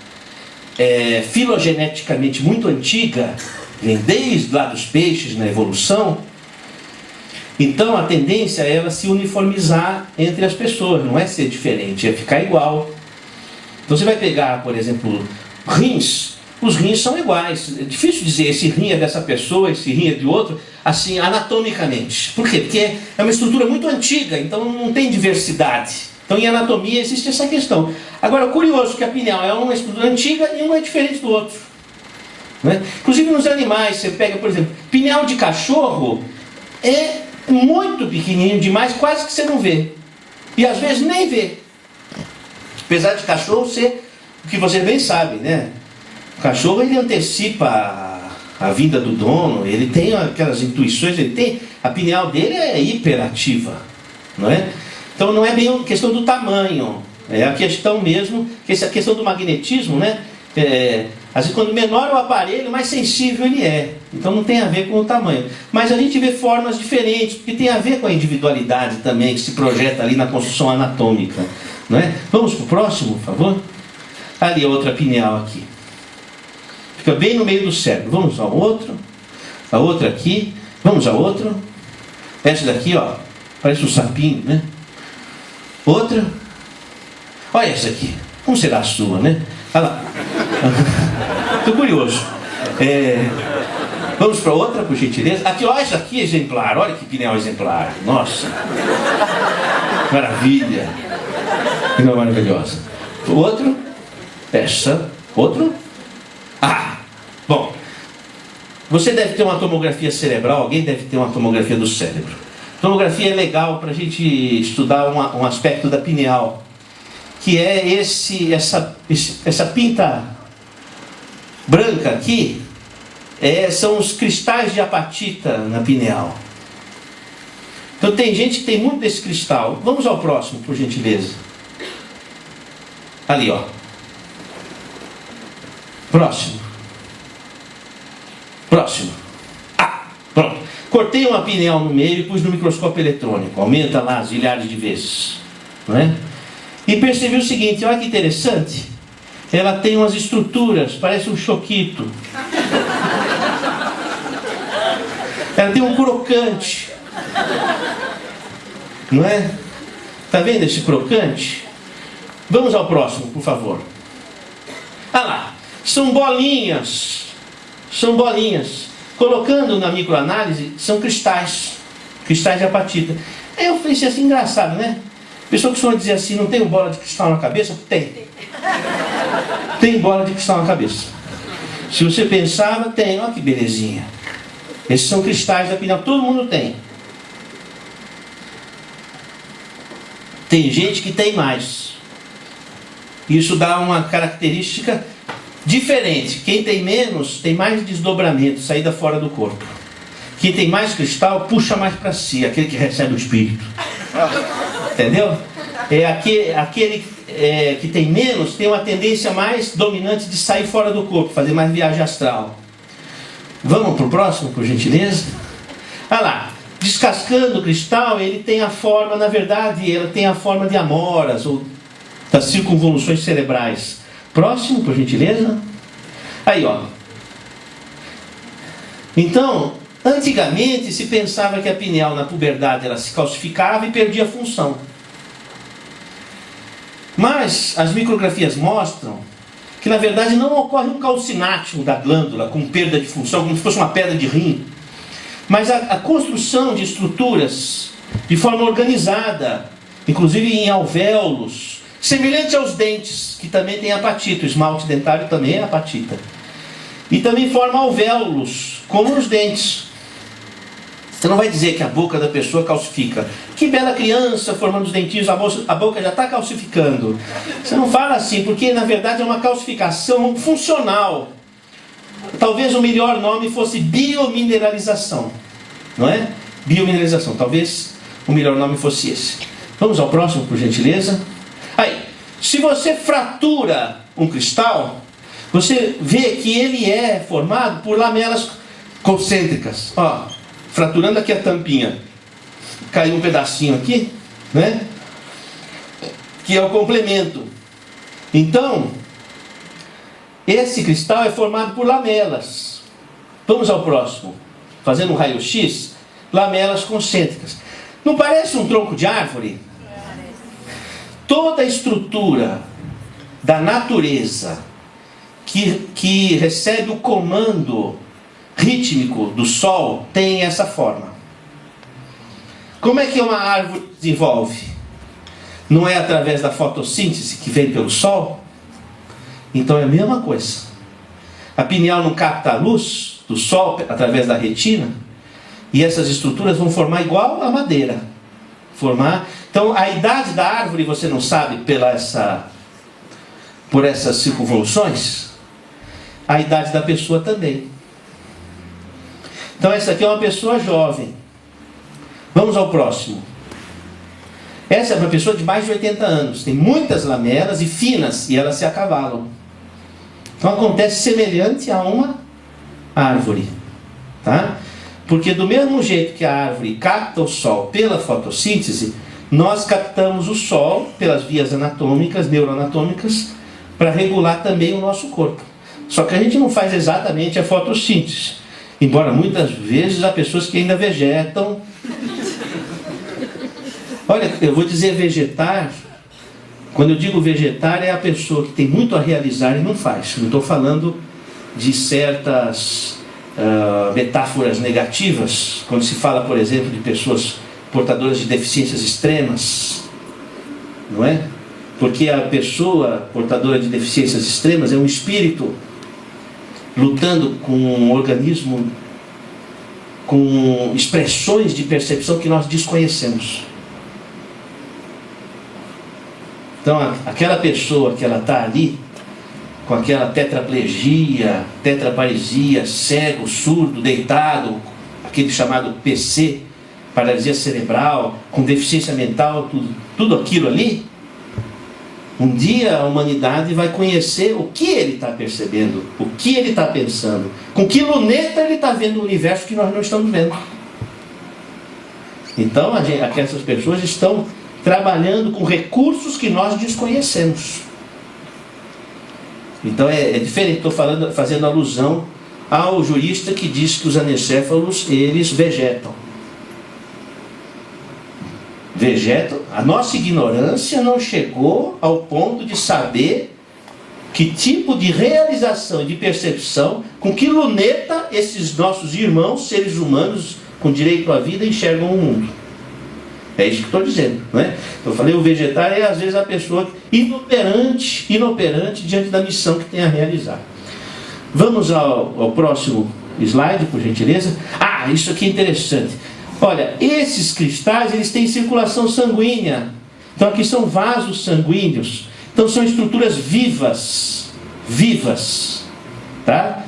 filogeneticamente muito antiga, vem desde lá dos peixes na evolução, então a tendência é ela se uniformizar entre as pessoas, não é ser diferente, é ficar igual. Então você vai pegar, por exemplo, rins, os rins são iguais. É difícil dizer esse rim é dessa pessoa, esse rim é de outro, assim, anatomicamente. Por quê? Porque é uma estrutura muito antiga, então não tem diversidade. Então em anatomia existe essa questão. Agora, o curioso é que a pineal é uma estrutura antiga e uma é diferente do outro. Não é? Inclusive nos animais, você pega, por exemplo, pineal de cachorro é muito pequenininho demais, quase que você não vê. E às vezes nem vê. Apesar de cachorro ser o que vocês bem sabem, né? O cachorro, ele antecipa a vinda do dono, ele tem aquelas intuições, a pineal dele é hiperativa, não é? Então não é bem a questão do tamanho, é a questão mesmo, essa questão do magnetismo, né? Às vezes, quando menor o aparelho, mais sensível ele é. Então não tem a ver com o tamanho. Mas a gente vê formas diferentes, porque tem a ver com a individualidade também, que se projeta ali na construção anatômica, não é? Vamos para o próximo, por favor? Ali, outra pineal aqui. Fica bem no meio do cérebro. Vamos ao outro. A outra aqui. Vamos ao outro. Essa daqui, ó. Parece um sapinho, né? Outra. Olha essa aqui. Como será a sua, né? Olha lá. Estou curioso. Vamos para outra, por gentileza. Aqui, ó. Essa aqui é exemplar. Olha que pineal exemplar. Nossa. Maravilha. Pineal maravilhosa. Outro. Essa. Outro. Bom, você deve ter uma tomografia cerebral, alguém deve ter uma tomografia do cérebro. Tomografia é legal para a gente estudar um aspecto da pineal, que é essa pinta branca aqui, são os cristais de apatita na pineal. Então tem gente que tem muito desse cristal. Vamos ao próximo, por gentileza. Ali, ó. Próximo. Pronto. Cortei uma pineal no meio e pus no microscópio eletrônico. Aumenta lá as milhares de vezes, não é? E percebi o seguinte, olha que interessante. Ela tem umas estruturas, parece um choquito. Ela tem um crocante, não é? Está vendo esse crocante? Vamos ao próximo, por favor. Ah lá, são bolinhas. Colocando na microanálise, são cristais de apatita. Aí eu falei assim, engraçado, né? A pessoa que costuma dizer assim, não tem bola de cristal na cabeça? Tem bola de cristal na cabeça. Se você pensava, tem. Olha que belezinha. Esses são cristais da pineal, todo mundo tem. Tem gente que tem mais. Isso dá uma característica diferente. Quem tem menos, tem mais desdobramento, saída fora do corpo. Quem tem mais cristal, puxa mais para si, aquele que recebe o espírito. Entendeu? Aquele que tem menos, tem uma tendência mais dominante de sair fora do corpo, fazer mais viagem astral. Vamos para o próximo, por gentileza? Olha lá. Descascando o cristal, ele tem a forma, na verdade, ele tem a forma de amoras, ou das circunvoluções cerebrais. Próximo, por gentileza. Aí, ó. Então, antigamente se pensava que a pineal na puberdade ela se calcificava e perdia a função. Mas as micrografias mostram que na verdade não ocorre um calcinátium da glândula com perda de função, como se fosse uma pedra de rim. Mas a construção de estruturas de forma organizada, inclusive em alvéolos, semelhante aos dentes, que também tem apatita. O esmalte dentário também é apatita. E também forma alvéolos, como os dentes. Você não vai dizer que a boca da pessoa calcifica. Que bela criança formando os dentinhos, a boca já está calcificando. Você não fala assim, porque na verdade é uma calcificação funcional. Talvez o melhor nome fosse biomineralização. Não é? Biomineralização. Talvez o melhor nome fosse esse. Vamos ao próximo, por gentileza. Aí, se você fratura um cristal, você vê que ele é formado por lamelas concêntricas. Ó, fraturando aqui a tampinha, caiu um pedacinho aqui, né? Que é o complemento. Então, esse cristal é formado por lamelas. Vamos ao próximo. Fazendo um raio-x, lamelas concêntricas. Não parece um tronco de árvore? Toda a estrutura da natureza que recebe o comando rítmico do Sol tem essa forma. Como é que uma árvore desenvolve? Não é através da fotossíntese que vem pelo Sol? Então é a mesma coisa. A pineal não capta a luz do Sol através da retina, e essas estruturas vão formar igual a madeira. Então a idade da árvore você não sabe pela essa por essas circunvoluções, a idade da pessoa também. Então essa aqui é uma pessoa jovem. Vamos ao próximo. Essa é uma pessoa de mais de 80 anos. Tem muitas lamelas e finas, e elas se acavalam. Então acontece semelhante a uma árvore. Tá? Porque do mesmo jeito que a árvore capta o sol pela fotossíntese, nós captamos o sol pelas vias anatômicas, neuroanatômicas, para regular também o nosso corpo. Só que a gente não faz exatamente a fotossíntese. Embora muitas vezes há pessoas que ainda vegetam. Olha, eu vou dizer vegetar. Quando eu digo vegetar, é a pessoa que tem muito a realizar e não faz. Não estou falando de certas metáforas negativas, quando se fala, por exemplo, de pessoas portadoras de deficiências extremas, não é? Porque a pessoa portadora de deficiências extremas é um espírito lutando com um organismo com expressões de percepção que nós desconhecemos. Então aquela pessoa que ela está ali com aquela tetraplegia, tetraparesia, cego, surdo, deitado, aquele chamado PC, paralisia cerebral, com deficiência mental, tudo aquilo ali, um dia a humanidade vai conhecer o que ele está percebendo, o que ele está pensando, com que luneta ele está vendo o universo que nós não estamos vendo. Então essas pessoas estão trabalhando com recursos que nós desconhecemos. Então é diferente, estou fazendo alusão ao jurista que diz que os anencéfalos, eles vegetam. A nossa ignorância não chegou ao ponto de saber que tipo de realização e de percepção, com que luneta esses nossos irmãos, seres humanos com direito à vida, enxergam o mundo. É isso que estou dizendo, não é? Eu falei, o vegetar é às vezes a pessoa inoperante diante da missão que tem a realizar. Vamos ao próximo slide, por gentileza. Isso aqui é interessante. Olha, esses cristais, eles têm circulação sanguínea. Então aqui são vasos sanguíneos. Então são estruturas vivas. Tá?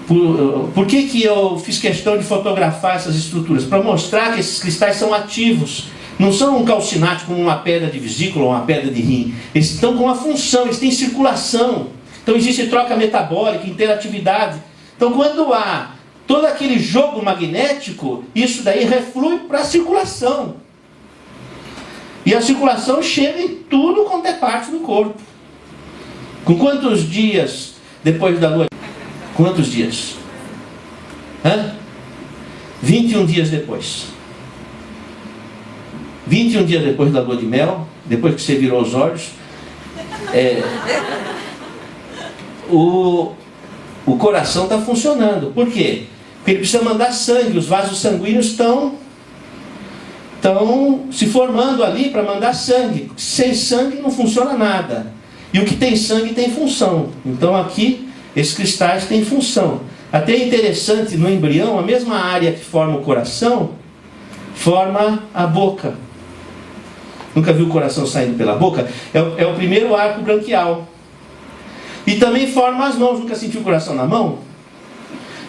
Por que eu fiz questão de fotografar essas estruturas? Para mostrar que esses cristais são ativos. Não são um calcinate como uma pedra de vesícula ou uma pedra de rim. Eles estão com uma função, eles têm circulação. Então existe troca metabólica, interatividade. Então quando há todo aquele jogo magnético, isso daí reflui para a circulação. E a circulação chega em tudo quanto é parte do corpo. Com quantos dias depois da lua? Quantos dias? 21 dias depois. 21 dias depois da lua de mel, depois que você virou os olhos, o coração está funcionando. Por quê? Porque ele precisa mandar sangue, os vasos sanguíneos estão se formando ali para mandar sangue. Sem sangue não funciona nada. E o que tem sangue tem função. Então aqui, esses cristais têm função. Até é interessante, no embrião, a mesma área que forma o coração, forma a boca. Nunca viu o coração saindo pela boca? É o primeiro arco branquial. E também forma as mãos. Nunca sentiu o coração na mão?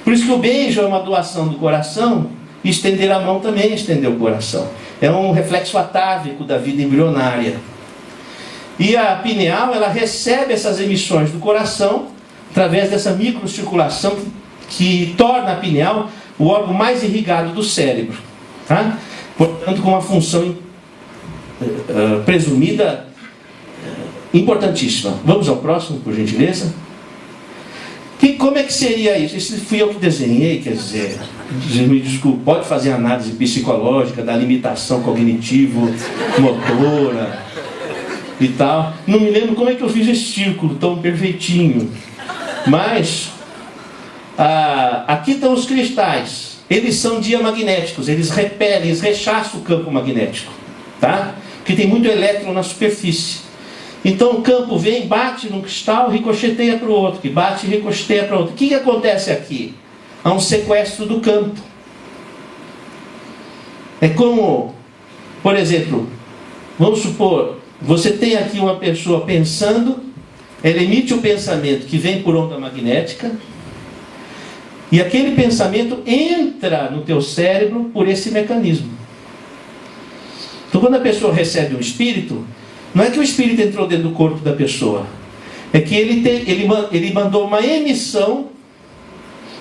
Por isso que o beijo é uma doação do coração, e estender a mão também é estender o coração. É um reflexo atávico da vida embrionária. E a pineal, ela recebe essas emissões do coração, através dessa microcirculação que torna a pineal o órgão mais irrigado do cérebro. Tá? Portanto, com uma função presumida importantíssima. Vamos ao próximo, por gentileza. Como é que seria isso? Isso fui eu que desenhei, quer dizer, me desculpe, pode fazer análise psicológica da limitação cognitivo-motora e tal. Não me lembro como é que eu fiz esse círculo tão perfeitinho. Mas, aqui estão os cristais. Eles são diamagnéticos, eles repelem, eles rechaçam o campo magnético. Tá? Porque tem muito elétron na superfície. Então o campo vem, bate num cristal, ricocheteia para o outro, que bate e ricocheteia para o outro. O que acontece aqui? Há um sequestro do campo. É como, por exemplo, vamos supor, você tem aqui uma pessoa pensando ela emite o pensamento que vem por onda magnética, e aquele pensamento entra no teu cérebro por esse mecanismo. Então, quando a pessoa recebe um espírito, não é que o espírito entrou dentro do corpo da pessoa, é que ele mandou uma emissão,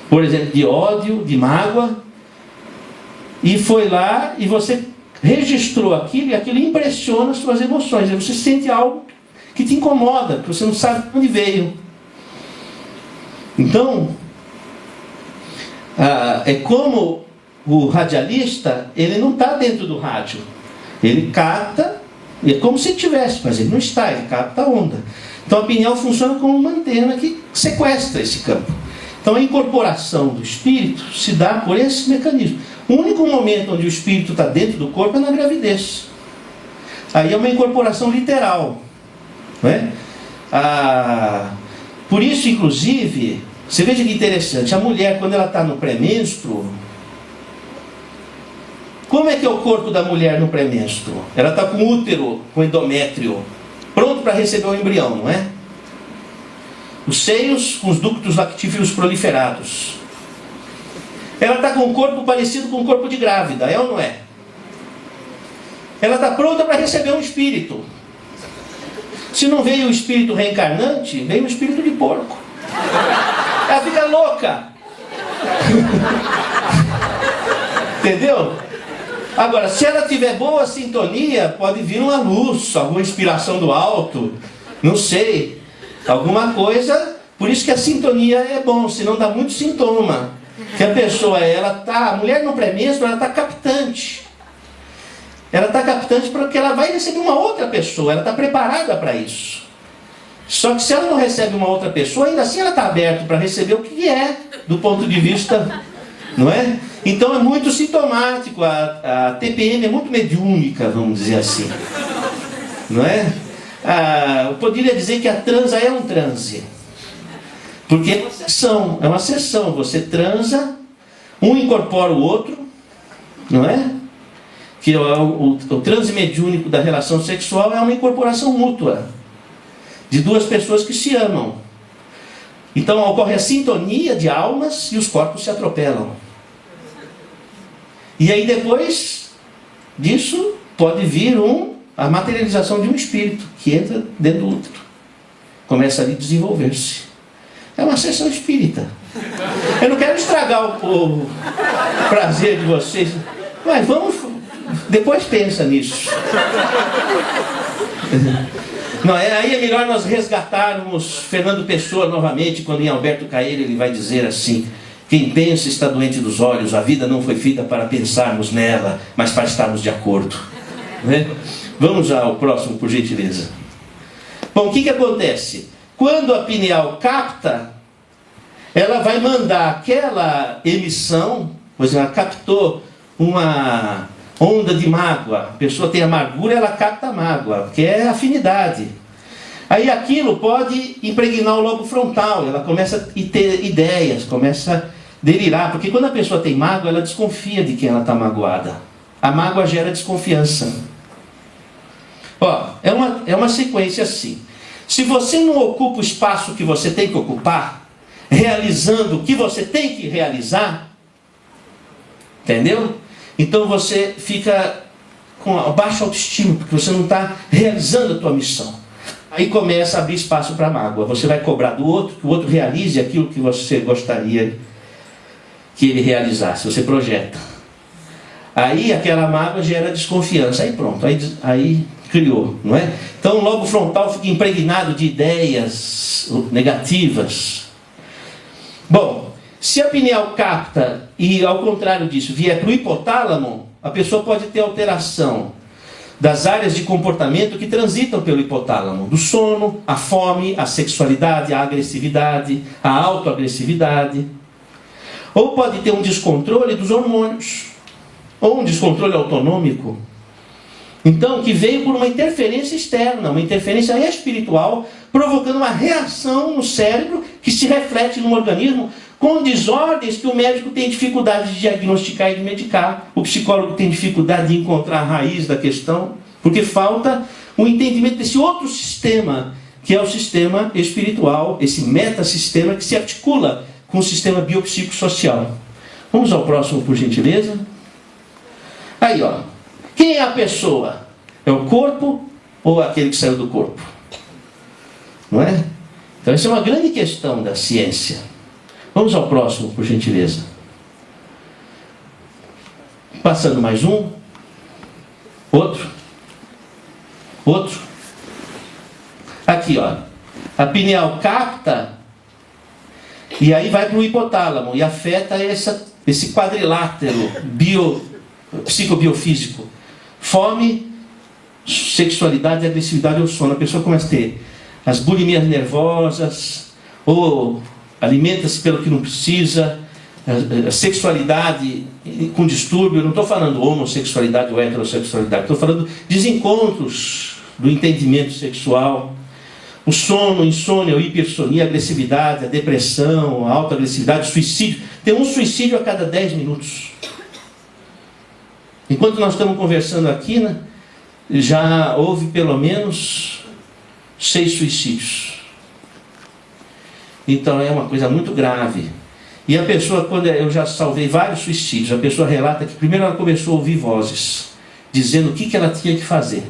por exemplo, de ódio, de mágoa, e foi lá e você registrou aquilo, e aquilo impressiona as suas emoções. E você sente algo que te incomoda, que você não sabe de onde veio. Então, é como o radialista, ele não está dentro do rádio. Ele capta, é como se tivesse, mas ele não está, ele capta a onda. Então a pineal funciona como uma antena que sequestra esse campo. Então a incorporação do espírito se dá por esse mecanismo. O único momento onde o espírito está dentro do corpo é na gravidez. Aí é uma incorporação literal. Não é? Por isso, inclusive, você veja que interessante, a mulher, quando ela está no pré-menstruo, como é que é o corpo da mulher no pré-menstruo? Ela está com útero, com endométrio, pronto para receber o embrião, não é? Os seios com os ductos lactíferos proliferados. Ela está com um corpo parecido com o corpo de grávida, é ou não é? Ela está pronta para receber um espírito. Se não veio o espírito reencarnante, veio o espírito de porco. Ela fica louca. Entendeu? Agora, se ela tiver boa sintonia, pode vir uma luz, alguma inspiração do alto, não sei, alguma coisa. Por isso que a sintonia é bom, senão dá muito sintoma. Que a pessoa, a mulher no pré-menstruo, ela está captante. Ela está captante porque ela vai receber uma outra pessoa, ela está preparada para isso. Só que se ela não recebe uma outra pessoa, ainda assim ela está aberta para receber o que é, do ponto de vista, não é? Então é muito sintomático, a TPM é muito mediúnica, vamos dizer assim. Não é? Eu poderia dizer que a transa é um transe. Porque é uma sessão, você transa, um incorpora o outro, não é? Que o transe mediúnico da relação sexual é uma incorporação mútua de duas pessoas que se amam. Então ocorre a sintonia de almas e os corpos se atropelam. E aí depois disso pode vir a materialização de um espírito que entra dentro do útero. Começa ali a desenvolver-se. É uma sessão espírita. Eu não quero estragar o prazer de vocês, mas depois pensa nisso. Não, aí é melhor nós resgatarmos Fernando Pessoa novamente, quando em Alberto Caeiro ele vai dizer assim: quem pensa está doente dos olhos, a vida não foi feita para pensarmos nela, mas para estarmos de acordo. Né? Vamos ao próximo, por gentileza. Bom, o que acontece? Quando a pineal capta, ela vai mandar aquela emissão, por exemplo, ela captou uma onda de mágoa, a pessoa tem amargura, ela capta a mágoa, que é afinidade. Aí aquilo pode impregnar o lobo frontal, ela começa a ter ideias, começa a delirar, porque quando a pessoa tem mágoa, ela desconfia de quem ela está magoada. A mágoa gera desconfiança. É uma sequência assim. Se você não ocupa o espaço que você tem que ocupar, realizando o que você tem que realizar, entendeu? Então você fica com baixa autoestima, porque você não está realizando a tua missão. Aí começa a abrir espaço para a mágoa. Você vai cobrar do outro, que o outro realize aquilo que você gostaria que ele realizasse. Você projeta. Aí aquela mágoa gera desconfiança. Aí pronto, aí criou, não é? Então o lobo frontal fica impregnado de ideias negativas. Bom, se a pineal capta e ao contrário disso vier para o hipotálamo, a pessoa pode ter alteração das áreas de comportamento que transitam pelo hipotálamo, do sono, a fome, a sexualidade, a agressividade, a autoagressividade. Ou pode ter um descontrole dos hormônios, ou um descontrole autonômico. Então, que veio por uma interferência externa, uma interferência espiritual, provocando uma reação no cérebro que se reflete no organismo com desordens que o médico tem dificuldade de diagnosticar e de medicar. O psicólogo tem dificuldade de encontrar a raiz da questão, porque falta o entendimento desse outro sistema que é o sistema espiritual, esse metasistema que se articula com o sistema biopsicossocial. Vamos ao próximo, por gentileza. Aí, ó. Quem é a pessoa? É o corpo ou aquele que saiu do corpo? Não é? Então, essa é uma grande questão da ciência. Vamos ao próximo, por gentileza. Passando mais um. Outro. Outro. Aqui, ó. A pineal capta e aí vai para o hipotálamo e afeta esse quadrilátero psicobiofísico. Fome, sexualidade, agressividade ou sono. A pessoa começa a ter as bulimias nervosas, ou alimenta-se pelo que não precisa, a sexualidade com distúrbio. Eu não estou falando homossexualidade ou heterossexualidade, estou falando desencontros do entendimento sexual. O sono, insônia, a hipersonia, a agressividade, a depressão, a alta agressividade, o suicídio. Tem um suicídio a cada 10 minutos. Enquanto nós estamos conversando aqui, né, já houve pelo menos 6 suicídios. Então é uma coisa muito grave. E a pessoa, quando eu já salvei vários suicídios, a pessoa relata que primeiro ela começou a ouvir vozes, dizendo o que ela tinha que fazer.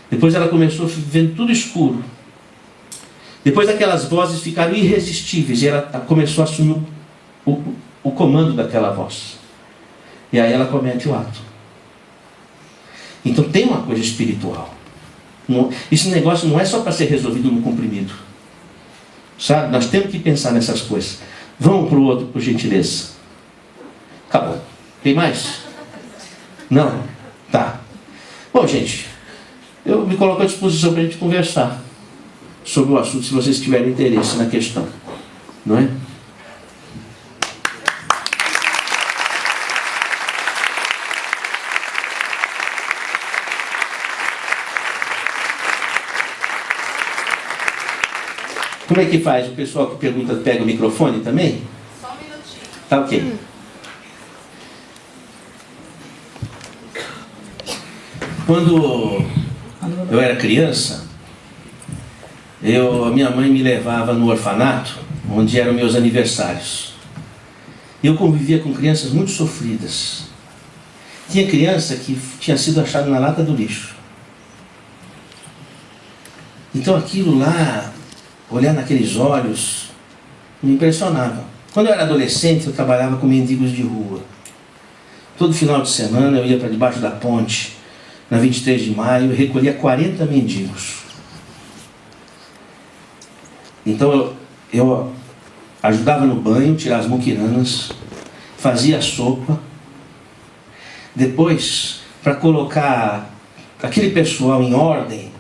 Depois ela começou a ver tudo escuro. Depois aquelas vozes ficaram irresistíveis e ela começou a assumir o comando daquela voz. E aí ela comete o ato. Então tem uma coisa espiritual. Esse negócio não é só para ser resolvido no comprimido. Sabe? Nós temos que pensar nessas coisas. Vamos para o outro, por gentileza. Acabou. Tem mais? Não? Tá. Bom, gente, eu me coloco à disposição para a gente conversar sobre o assunto, se vocês tiverem interesse na questão. Não é? Como é que faz? O pessoal que pergunta pega o microfone também? Só um minutinho. Tá ok. Quando eu era criança, a minha mãe me levava no orfanato, onde eram meus aniversários. Eu convivia com crianças muito sofridas. Tinha criança que tinha sido achada na lata do lixo. Então aquilo lá, olhar naqueles olhos, me impressionava. Quando eu era adolescente, eu trabalhava com mendigos de rua. Todo final de semana eu ia para debaixo da ponte, na 23 de maio, e recolhia 40 mendigos. Então eu ajudava no banho, tirar as muquiranas, fazia a sopa. Depois, para colocar aquele pessoal em ordem,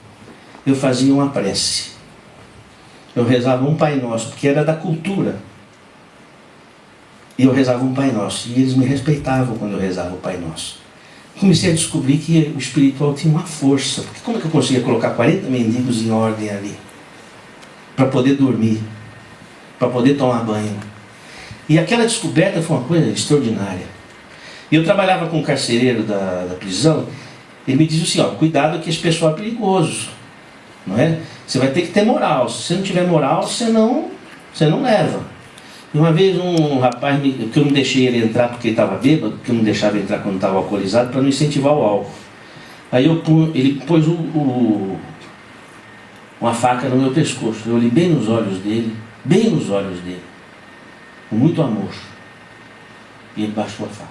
eu fazia uma prece. Eu rezava um Pai Nosso, porque era da cultura. E eu rezava um Pai Nosso. E eles me respeitavam quando eu rezava o Pai Nosso. Comecei a descobrir que o espiritual tinha uma força. Porque como é que eu conseguia colocar 40 mendigos em ordem ali? Para poder dormir. Para poder tomar banho. E aquela descoberta foi uma coisa extraordinária. E eu trabalhava com um carcereiro da prisão. Ele me dizia assim, ó, cuidado que esse pessoal é perigoso. Não é? Você vai ter que ter moral. Se você não tiver moral, você não leva. E uma vez um rapaz, que eu não deixei ele entrar porque ele estava bêbado, porque eu não deixava ele entrar quando estava alcoolizado, para não incentivar o álcool. Aí ele pôs uma faca no meu pescoço. Eu olhei bem nos olhos dele, com muito amor. E ele baixou a faca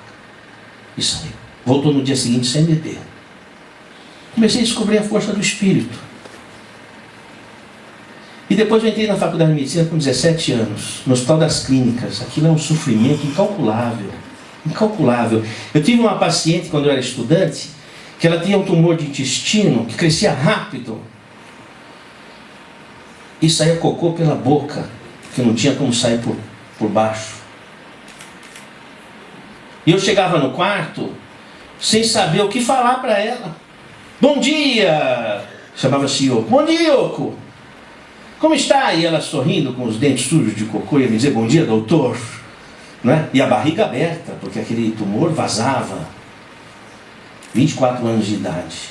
e saiu. Voltou no dia seguinte sem beber. Comecei a descobrir a força do espírito. E depois eu entrei na faculdade de medicina com 17 anos, no Hospital das Clínicas. Aquilo é um sofrimento incalculável. Incalculável. Eu tive uma paciente, quando eu era estudante, que ela tinha um tumor de intestino que crescia rápido. E saía cocô pela boca, que não tinha como sair por baixo. E eu chegava no quarto, sem saber o que falar para ela. Bom dia! Chamava-se Yoko. Bom dia, Yoko! Como está? E ela sorrindo com os dentes sujos de cocô, ia me dizer, bom dia, doutor. Não é? E a barriga aberta, porque aquele tumor vazava. 24 anos de idade.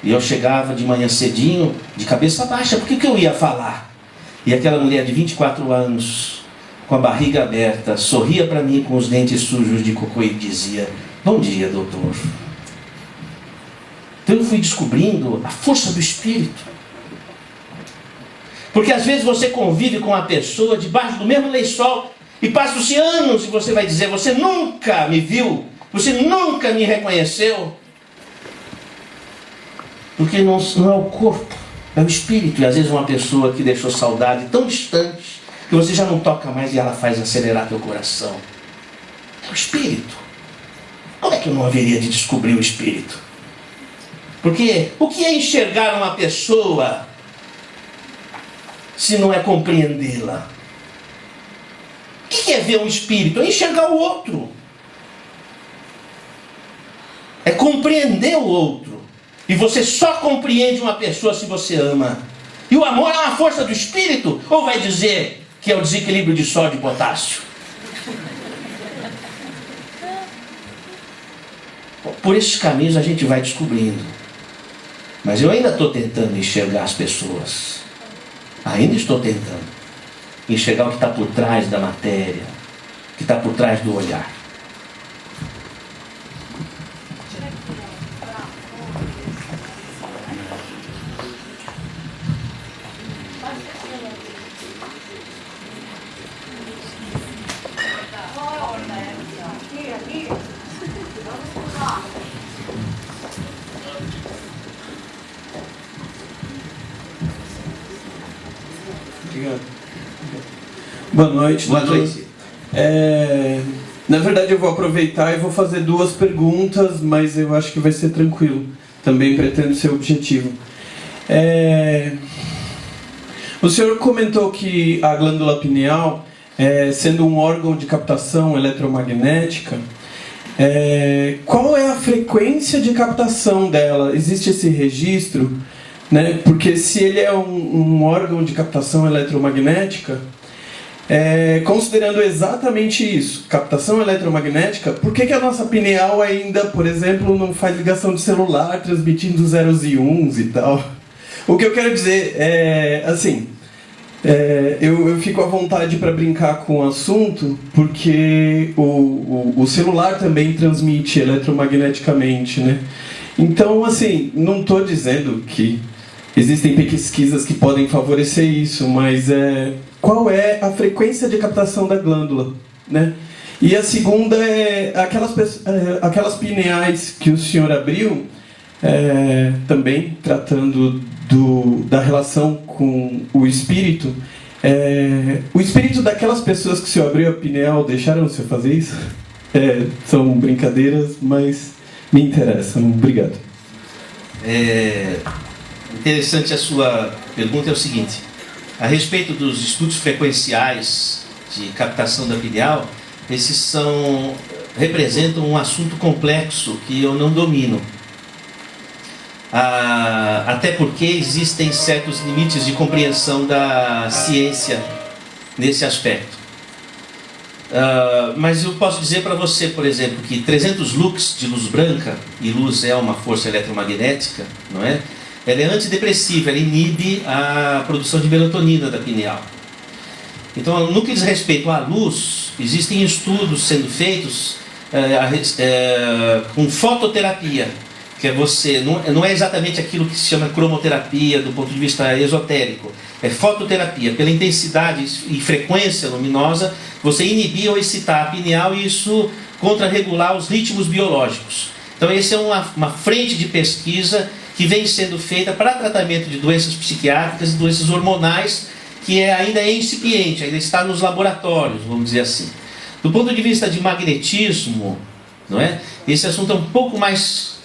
E eu chegava de manhã cedinho, de cabeça baixa, porque que eu ia falar? E aquela mulher de 24 anos, com a barriga aberta, sorria para mim com os dentes sujos de cocô e dizia: bom dia, doutor. Então eu fui descobrindo a força do Espírito. Porque às vezes você convive com uma pessoa debaixo do mesmo lençol e passam-se anos e você vai dizer: você nunca me viu, você nunca me reconheceu. Porque não é o corpo, é o Espírito. E às vezes uma pessoa que deixou saudade tão distante que você já não toca mais e ela faz acelerar teu coração. É o Espírito. Como é que eu não haveria de descobrir o Espírito? Porque o que é enxergar uma pessoa se não é compreendê-la? O que é ver um Espírito? É enxergar o outro. É compreender o outro. E você só compreende uma pessoa se você ama. E o amor é uma força do Espírito? Ou vai dizer que é o desequilíbrio de sódio e potássio? Por esses caminhos a gente vai descobrindo. Mas eu ainda estou tentando enxergar as pessoas. Ainda estou tentando enxergar o que está por trás da matéria, o que está por trás do olhar. Boa noite. Boa noite. Na verdade eu vou aproveitar e vou fazer duas perguntas, mas eu acho que vai ser tranquilo. Também pretendo ser objetivo. O senhor comentou que a glândula pineal, sendo um órgão de captação eletromagnética, qual é a frequência de captação dela? Existe esse registro? Né? Porque se ele é um órgão de captação eletromagnética, considerando exatamente isso, captação eletromagnética, por que a nossa pineal ainda, por exemplo, não faz ligação de celular transmitindo zeros e uns e tal? O que eu quero dizer é, assim, eu fico à vontade para brincar com o assunto, porque o celular também transmite eletromagneticamente, né? Então, assim, não estou dizendo que existem pesquisas que podem favorecer isso, mas qual é a frequência de captação da glândula, né? E a segunda é aquelas pineais que o senhor abriu, também tratando da relação com o espírito. O espírito daquelas pessoas que o senhor abriu a pineal, deixaram você fazer isso? São brincadeiras, mas me interessam. Obrigado. Interessante a sua pergunta. É o seguinte: a respeito dos estudos frequenciais de captação da pineal, esses representam um assunto complexo que eu não domino. Até porque existem certos limites de compreensão da ciência nesse aspecto. Mas eu posso dizer para você, por exemplo, que 300 lux de luz branca, e luz é uma força eletromagnética, não é? Ela é antidepressiva, ela inibe a produção de melatonina da pineal. Então, no que diz respeito à luz, existem estudos sendo feitos com fototerapia, que não é exatamente aquilo que se chama cromoterapia do ponto de vista esotérico. É fototerapia, pela intensidade e frequência luminosa, você inibir ou excitar a pineal e isso contrarregular os ritmos biológicos. Então, essa é uma frente de pesquisa que vem sendo feita para tratamento de doenças psiquiátricas e doenças hormonais, que ainda é incipiente, ainda está nos laboratórios, vamos dizer assim. Do ponto de vista de magnetismo, não é? Esse assunto é um pouco mais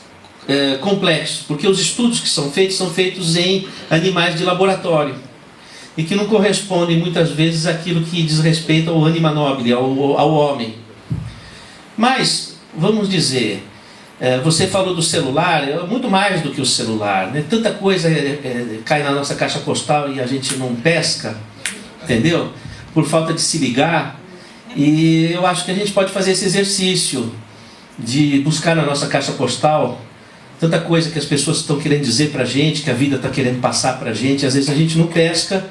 complexo, porque os estudos que são feitos em animais de laboratório, e que não correspondem muitas vezes àquilo que diz respeito ao anima nobile, ao homem. Mas, vamos dizer, você falou do celular, é muito mais do que o celular, né? Tanta coisa cai na nossa caixa postal e a gente não pesca, entendeu? Por falta de se ligar. E eu acho que a gente pode fazer esse exercício de buscar na nossa caixa postal tanta coisa que as pessoas estão querendo dizer para a gente, que a vida está querendo passar para a gente. Às vezes a gente não pesca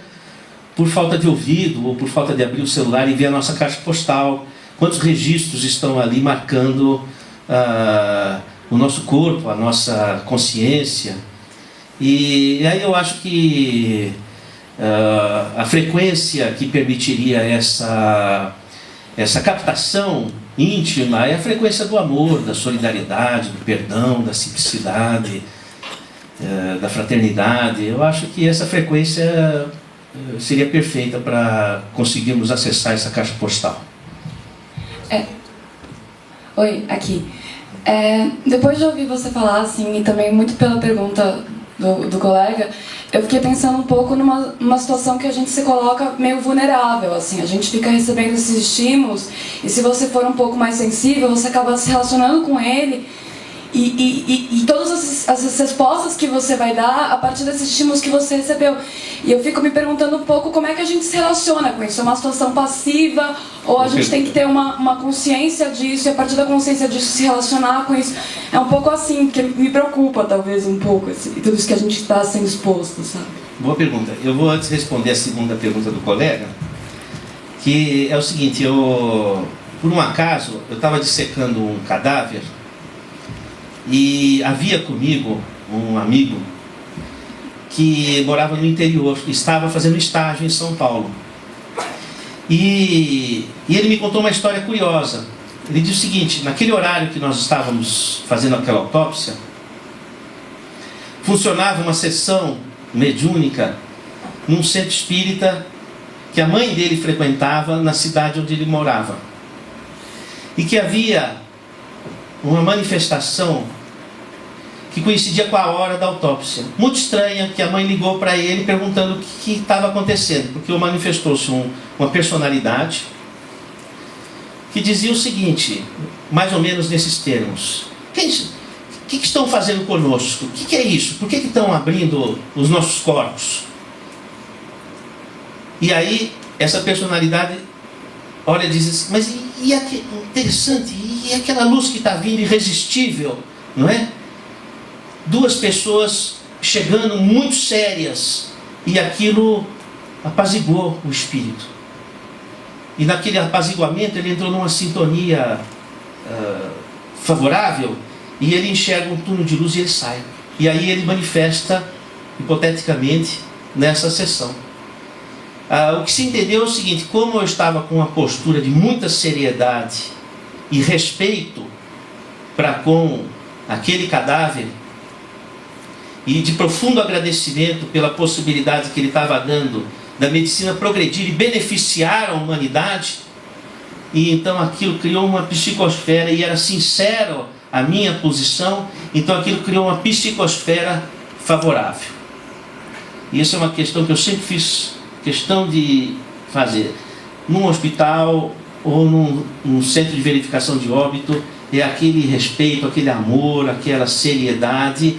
por falta de ouvido ou por falta de abrir o celular e ver a nossa caixa postal. Quantos registros estão ali marcando o nosso corpo, a nossa consciência. E aí eu acho que a frequência que permitiria essa captação íntima é a frequência do amor, da solidariedade, do perdão, da simplicidade, da fraternidade. Eu acho que essa frequência seria perfeita para conseguirmos acessar essa caixa postal. Oi, aqui. Depois de ouvir você falar, assim, e também muito pela pergunta do colega, eu fiquei pensando um pouco numa situação que a gente se coloca meio vulnerável, assim, a gente fica recebendo esses estímulos e se você for um pouco mais sensível, você acaba se relacionando com ele e todas as respostas que você vai dar a partir desses estímulos que você recebeu. E eu fico me perguntando um pouco como é que a gente se relaciona com isso. É uma situação passiva ou a gente tem que ter uma consciência disso e a partir da consciência disso se relacionar com isso? É um pouco assim, que me preocupa talvez um pouco assim, tudo isso que a gente está sendo exposto, sabe? Boa pergunta. Eu vou antes responder a segunda pergunta do colega, que é o seguinte, por um acaso, eu estava dissecando um cadáver e havia comigo um amigo que morava no interior, estava fazendo estágio em São Paulo. E ele me contou uma história curiosa. Ele disse o seguinte: naquele horário que nós estávamos fazendo aquela autópsia, funcionava uma sessão mediúnica num centro espírita que a mãe dele frequentava na cidade onde ele morava. E que havia uma manifestação que coincidia com a hora da autópsia. Muito estranha, que a mãe ligou para ele perguntando o que estava acontecendo, porque manifestou-se uma personalidade que dizia o seguinte, mais ou menos nesses termos: o que estão fazendo conosco? O que é isso? Por que estão abrindo os nossos corpos? E aí, essa personalidade olha e diz assim: mas interessante, e aquela luz que está vindo irresistível, não é? Duas pessoas chegando muito sérias, e aquilo apaziguou o espírito. E naquele apaziguamento ele entrou numa sintonia favorável, e ele enxerga um túnel de luz e ele sai. E aí ele manifesta, hipoteticamente, nessa sessão. O que se entendeu é o seguinte: como eu estava com uma postura de muita seriedade e respeito para com aquele cadáver, e de profundo agradecimento pela possibilidade que ele estava dando da medicina progredir e beneficiar a humanidade, e então aquilo criou uma psicosfera, e era sincero a minha posição, então aquilo criou uma psicosfera favorável. E isso é uma questão que eu sempre fiz questão de fazer. Num hospital ou num centro de verificação de óbito, é aquele respeito, aquele amor, aquela seriedade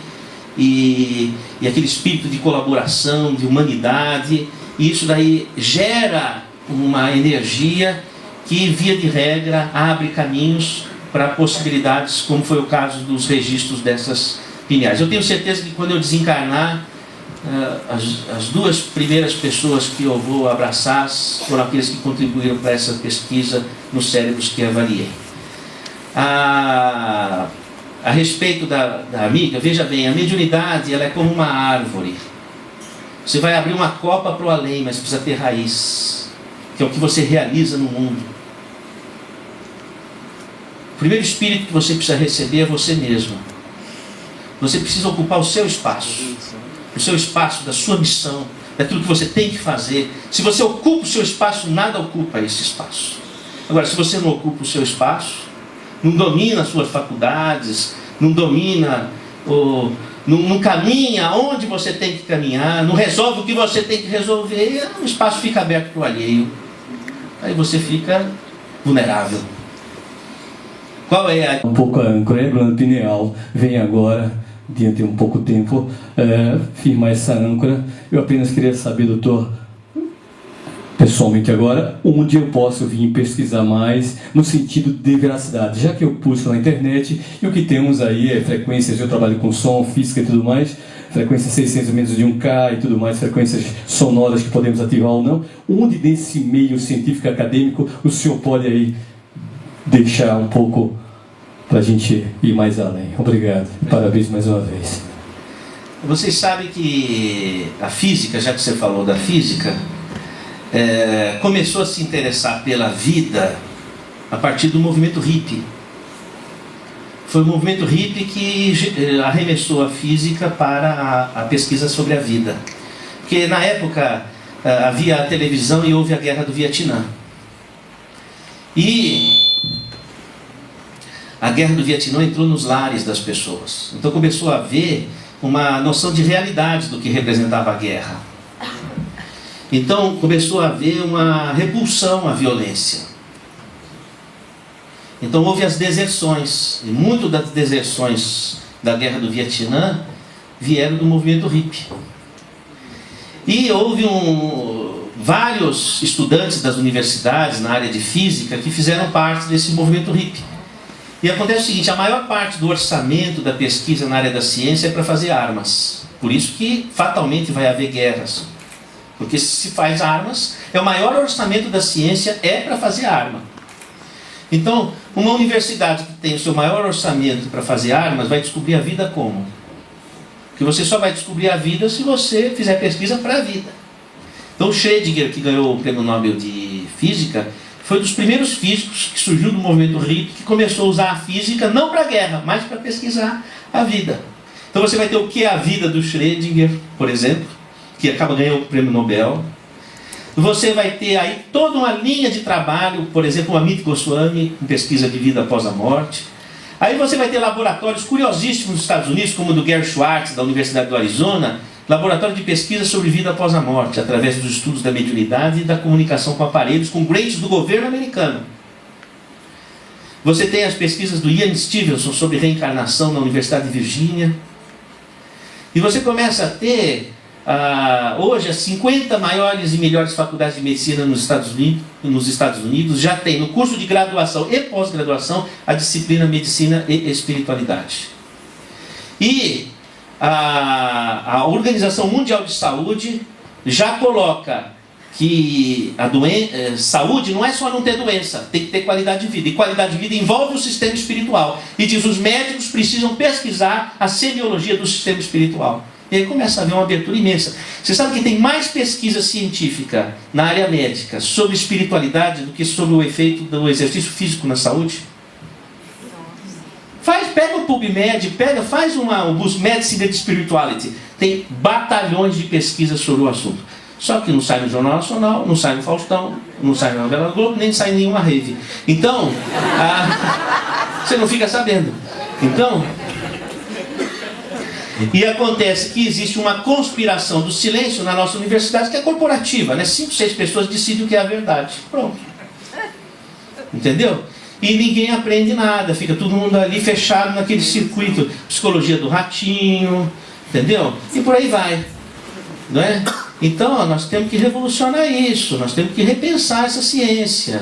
e aquele espírito de colaboração, de humanidade, e isso daí gera uma energia que, via de regra, abre caminhos para possibilidades, como foi o caso dos registros dessas pineais. Eu tenho certeza que quando eu desencarnar, as duas primeiras pessoas que eu vou abraçar foram aqueles que contribuíram para essa pesquisa nos cérebros que avaliei. A respeito da amiga, veja bem, a mediunidade ela é como uma árvore. Você vai abrir uma copa para o além, mas precisa ter raiz, que é o que você realiza no mundo. O primeiro espírito que você precisa receber é você mesmo. Você precisa ocupar o seu espaço da sua missão, daquilo que você tem que fazer. Se você ocupa o seu espaço, nada ocupa esse espaço. Agora, se você não ocupa o seu espaço, não domina as suas faculdades, não domina, não caminha onde você tem que caminhar, não resolve o que você tem que resolver, o espaço fica aberto para o alheio. Aí você fica vulnerável. Qual é Um pouco a âncora, a glândula pineal vem agora, diante de um pouco tempo, firmar essa âncora. Eu apenas queria saber, doutor, pessoalmente agora, onde eu posso vir pesquisar mais no sentido de veracidade, já que eu pulso na internet e o que temos aí é frequências, eu trabalho com som, física e tudo mais, frequências 600 menos de 1K e tudo mais, frequências sonoras que podemos ativar ou não, onde desse meio científico acadêmico o senhor pode aí deixar um pouco para a gente ir mais além. Obrigado, parabéns mais uma vez. Vocês sabem que a física, já que você falou da física, começou a se interessar pela vida a partir do movimento hippie. Foi o movimento hippie que arremessou a física para a pesquisa sobre a vida. Porque na época havia a televisão e houve a Guerra do Vietnã. E a Guerra do Vietnã entrou nos lares das pessoas. Então começou a haver uma noção de realidade do que representava a guerra. Então começou a haver uma repulsão à violência. Então houve as deserções, e muito das deserções da Guerra do Vietnã vieram do movimento hippie. E houve vários estudantes das universidades na área de física que fizeram parte desse movimento hippie. E acontece o seguinte, a maior parte do orçamento da pesquisa na área da ciência é para fazer armas. Por isso que fatalmente vai haver guerras. Porque se faz armas, o maior orçamento da ciência é para fazer arma. Então, uma universidade que tem o seu maior orçamento para fazer armas vai descobrir a vida como? Porque você só vai descobrir a vida se você fizer pesquisa para a vida. Então, Schrödinger, que ganhou o Prêmio Nobel de Física, foi um dos primeiros físicos que surgiu do movimento hippie, que começou a usar a física não para a guerra, mas para pesquisar a vida. Então você vai ter o que é a vida do Schrödinger, por exemplo, que acaba ganhando o Prêmio Nobel. Você vai ter aí toda uma linha de trabalho, por exemplo, o Amit Goswami, com pesquisa de vida após a morte. Aí você vai ter laboratórios curiosíssimos nos Estados Unidos, como o do Gary Schwartz, da Universidade do Arizona, laboratório de pesquisa sobre vida após a morte, através dos estudos da mediunidade e da comunicação com aparelhos, com grants do governo americano. Você tem as pesquisas do Ian Stevenson sobre reencarnação na Universidade de Virgínia. E você começa a ter, hoje, as 50 maiores e melhores faculdades de medicina nos Estados Unidos já tem no curso de graduação e pós-graduação a disciplina Medicina e Espiritualidade. E a Organização Mundial de Saúde já coloca que a saúde não é só não ter doença, tem que ter qualidade de vida. E qualidade de vida envolve o sistema espiritual. E diz, os médicos precisam pesquisar a semiologia do sistema espiritual. E aí começa a haver uma abertura imensa. Você sabe que tem mais pesquisa científica na área médica sobre espiritualidade do que sobre o efeito do exercício físico na saúde? Pega o PubMed, faz o Medicine and Spirituality. Tem batalhões de pesquisa sobre o assunto. Só que não sai no Jornal Nacional, não sai no Faustão, não sai na novela do Globo, nem sai em nenhuma rave. Então, você não fica sabendo. Então, e acontece que existe uma conspiração do silêncio na nossa universidade que é corporativa, né? 5, 6 pessoas decidem o que é a verdade. Pronto. Entendeu? E ninguém aprende nada, fica todo mundo ali fechado naquele circuito, psicologia do ratinho, entendeu? E por aí vai, não é? Então, nós temos que revolucionar isso, nós temos que repensar essa ciência.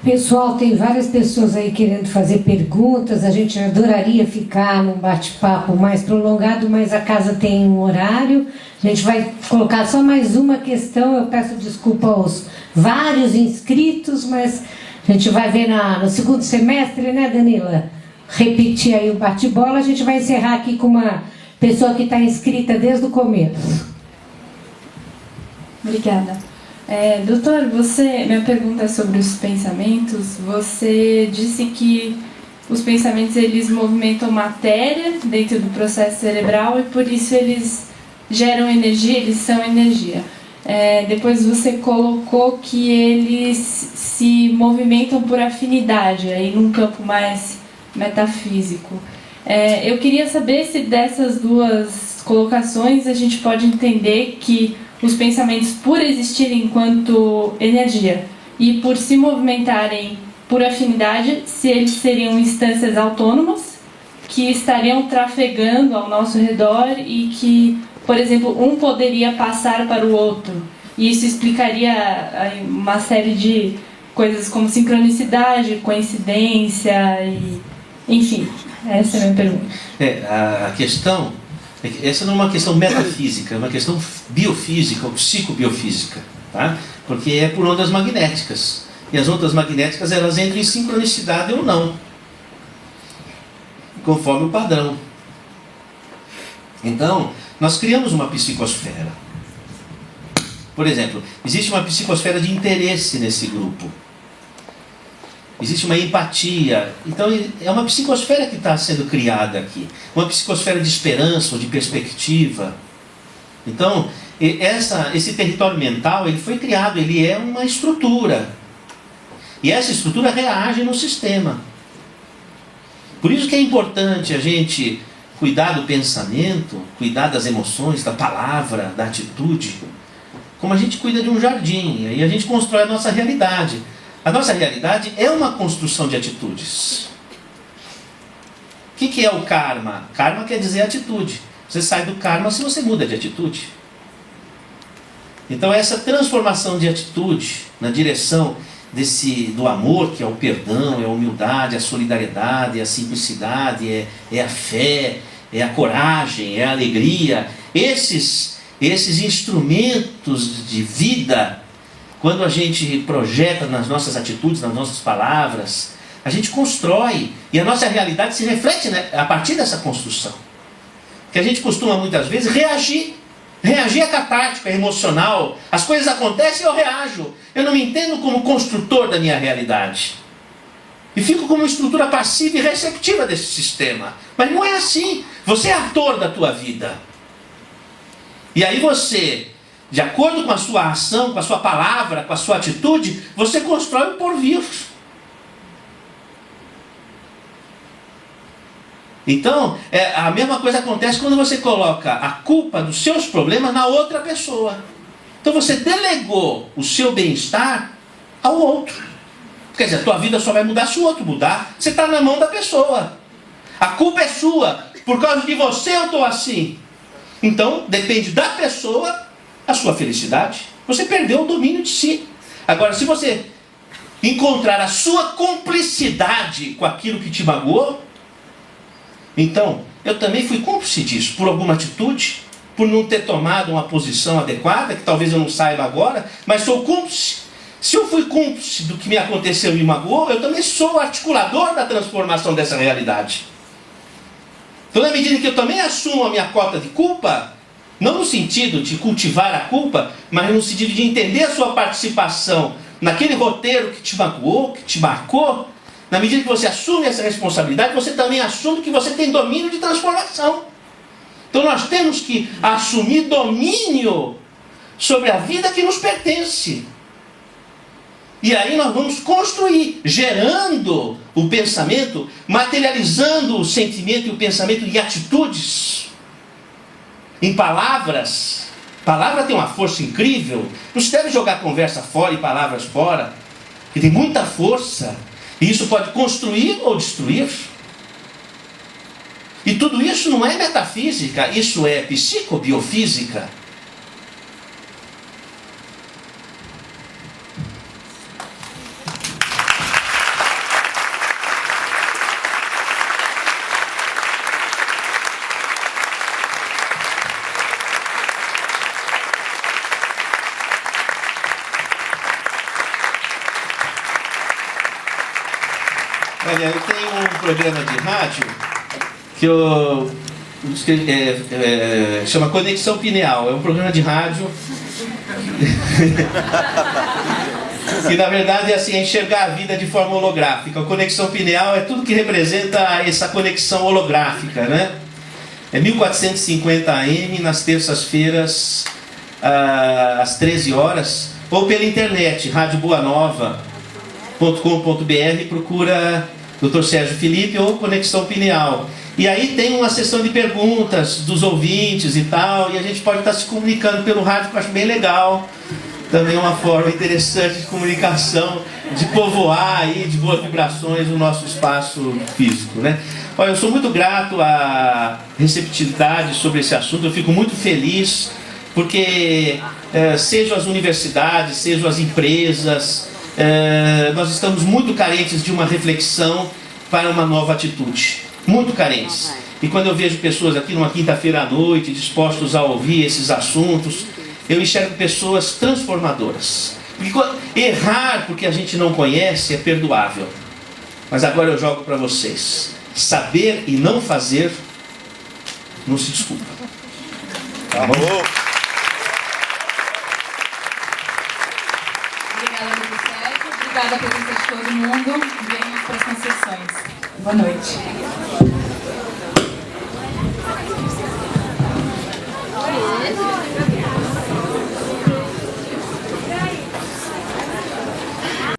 Pessoal, tem várias pessoas aí querendo fazer perguntas, a gente adoraria ficar num bate-papo mais prolongado, mas a casa tem um horário, a gente vai colocar só mais uma questão, eu peço desculpa aos vários inscritos, mas a gente vai ver no segundo semestre, né, Danila? Repetir aí o bate-bola, a gente vai encerrar aqui com uma pessoa que está inscrita desde o começo. Obrigada. Doutor, minha pergunta é sobre os pensamentos. Você disse que os pensamentos eles movimentam matéria dentro do processo cerebral e por isso eles geram energia, eles são energia. Depois você colocou que eles se movimentam por afinidade, aí num campo mais metafísico. Eu queria saber se dessas duas colocações a gente pode entender que os pensamentos, por existirem enquanto energia e por se movimentarem por afinidade, se eles seriam instâncias autônomas que estariam trafegando ao nosso redor e que por exemplo, um poderia passar para o outro. E isso explicaria uma série de coisas como sincronicidade, coincidência, e enfim, essa é a minha pergunta. A questão, essa não é uma questão metafísica, é uma questão biofísica ou psicobiofísica, tá? Porque é por ondas magnéticas. E as ondas magnéticas, elas entram em sincronicidade ou não, conforme o padrão. Então, nós criamos uma psicosfera. Por exemplo, existe uma psicosfera de interesse nesse grupo. Existe uma empatia. Então, é uma psicosfera que está sendo criada aqui. Uma psicosfera de esperança ou de perspectiva. Então, esse território mental, ele foi criado, ele é uma estrutura. E essa estrutura reage no sistema. Por isso que é importante a gente cuidar do pensamento, cuidar das emoções, da palavra, da atitude, como a gente cuida de um jardim. Aí a gente constrói a nossa realidade. A nossa realidade é uma construção de atitudes. O que é o karma? Karma quer dizer atitude. Você sai do karma se você muda de atitude. Então essa transformação de atitude na direção do amor, que é o perdão, é a humildade, é a solidariedade, é a simplicidade, é a fé, é a coragem, é a alegria. Esses instrumentos de vida, quando a gente projeta nas nossas atitudes, nas nossas palavras, a gente constrói, e a nossa realidade se reflete, né, a partir dessa construção. Que a gente costuma muitas vezes reagir. Reagir é catártico, é emocional. As coisas acontecem e eu reajo. Eu não me entendo como construtor da minha realidade. E fico como uma estrutura passiva e receptiva desse sistema. Mas não é assim. Você é ator da tua vida. E aí você, de acordo com a sua ação, com a sua palavra, com a sua atitude, você constrói o porvir. Então, a mesma coisa acontece quando você coloca a culpa dos seus problemas na outra pessoa. Então você delegou o seu bem-estar ao outro. Quer dizer, a tua vida só vai mudar se o outro mudar. Você está na mão da pessoa. A culpa é sua. Por causa de você eu estou assim. Então, depende da pessoa a sua felicidade. Você perdeu o domínio de si. Agora, se você encontrar a sua cumplicidade com aquilo que te magoou, então, eu também fui cúmplice disso, por alguma atitude, por não ter tomado uma posição adequada, que talvez eu não saiba agora, mas sou cúmplice. Se eu fui cúmplice do que me aconteceu e me magoou, eu também sou o articulador da transformação dessa realidade. Então, na medida que eu também assumo a minha cota de culpa, não no sentido de cultivar a culpa, mas no sentido de entender a sua participação naquele roteiro que te magoou, que te marcou, na medida que você assume essa responsabilidade, você também assume que você tem domínio de transformação. Então nós temos que assumir domínio sobre a vida que nos pertence. E aí nós vamos construir, gerando o pensamento, materializando o sentimento e o pensamento em atitudes, em palavras. Palavra tem uma força incrível. Não se deve jogar conversa fora e palavras fora, que tem muita força. E isso pode construir ou destruir. E tudo isso não é metafísica, isso é psicobiofísica. Olha, eu tenho um programa de rádio que chama Conexão Pineal. É um programa de rádio que na verdade é assim, enxergar a vida de forma holográfica. A Conexão Pineal é tudo que representa essa conexão holográfica, né? É 1450 AM nas terças-feiras às 13 horas, ou pela internet, radioboanova.com.br, procura Dr. Sérgio Felipe ou Conexão Pineal. E aí tem uma sessão de perguntas dos ouvintes e tal, e a gente pode estar se comunicando pelo rádio, que eu acho bem legal. Também é uma forma interessante de comunicação, de povoar aí, de boas vibrações o nosso espaço físico, né? Olha, eu sou muito grato à receptividade sobre esse assunto, eu fico muito feliz, porque sejam as universidades, sejam as empresas, nós estamos muito carentes de uma reflexão para uma nova atitude, muito carentes. E quando eu vejo pessoas aqui numa quinta-feira à noite dispostos a ouvir esses assuntos, eu enxergo pessoas transformadoras. Porque errar porque a gente não conhece é perdoável. Mas agora eu jogo para vocês: saber e não fazer não se desculpa. Tá bom? Obrigada pelo certo, obrigada pela presença de todo mundo. Venham para as concessões. Boa noite.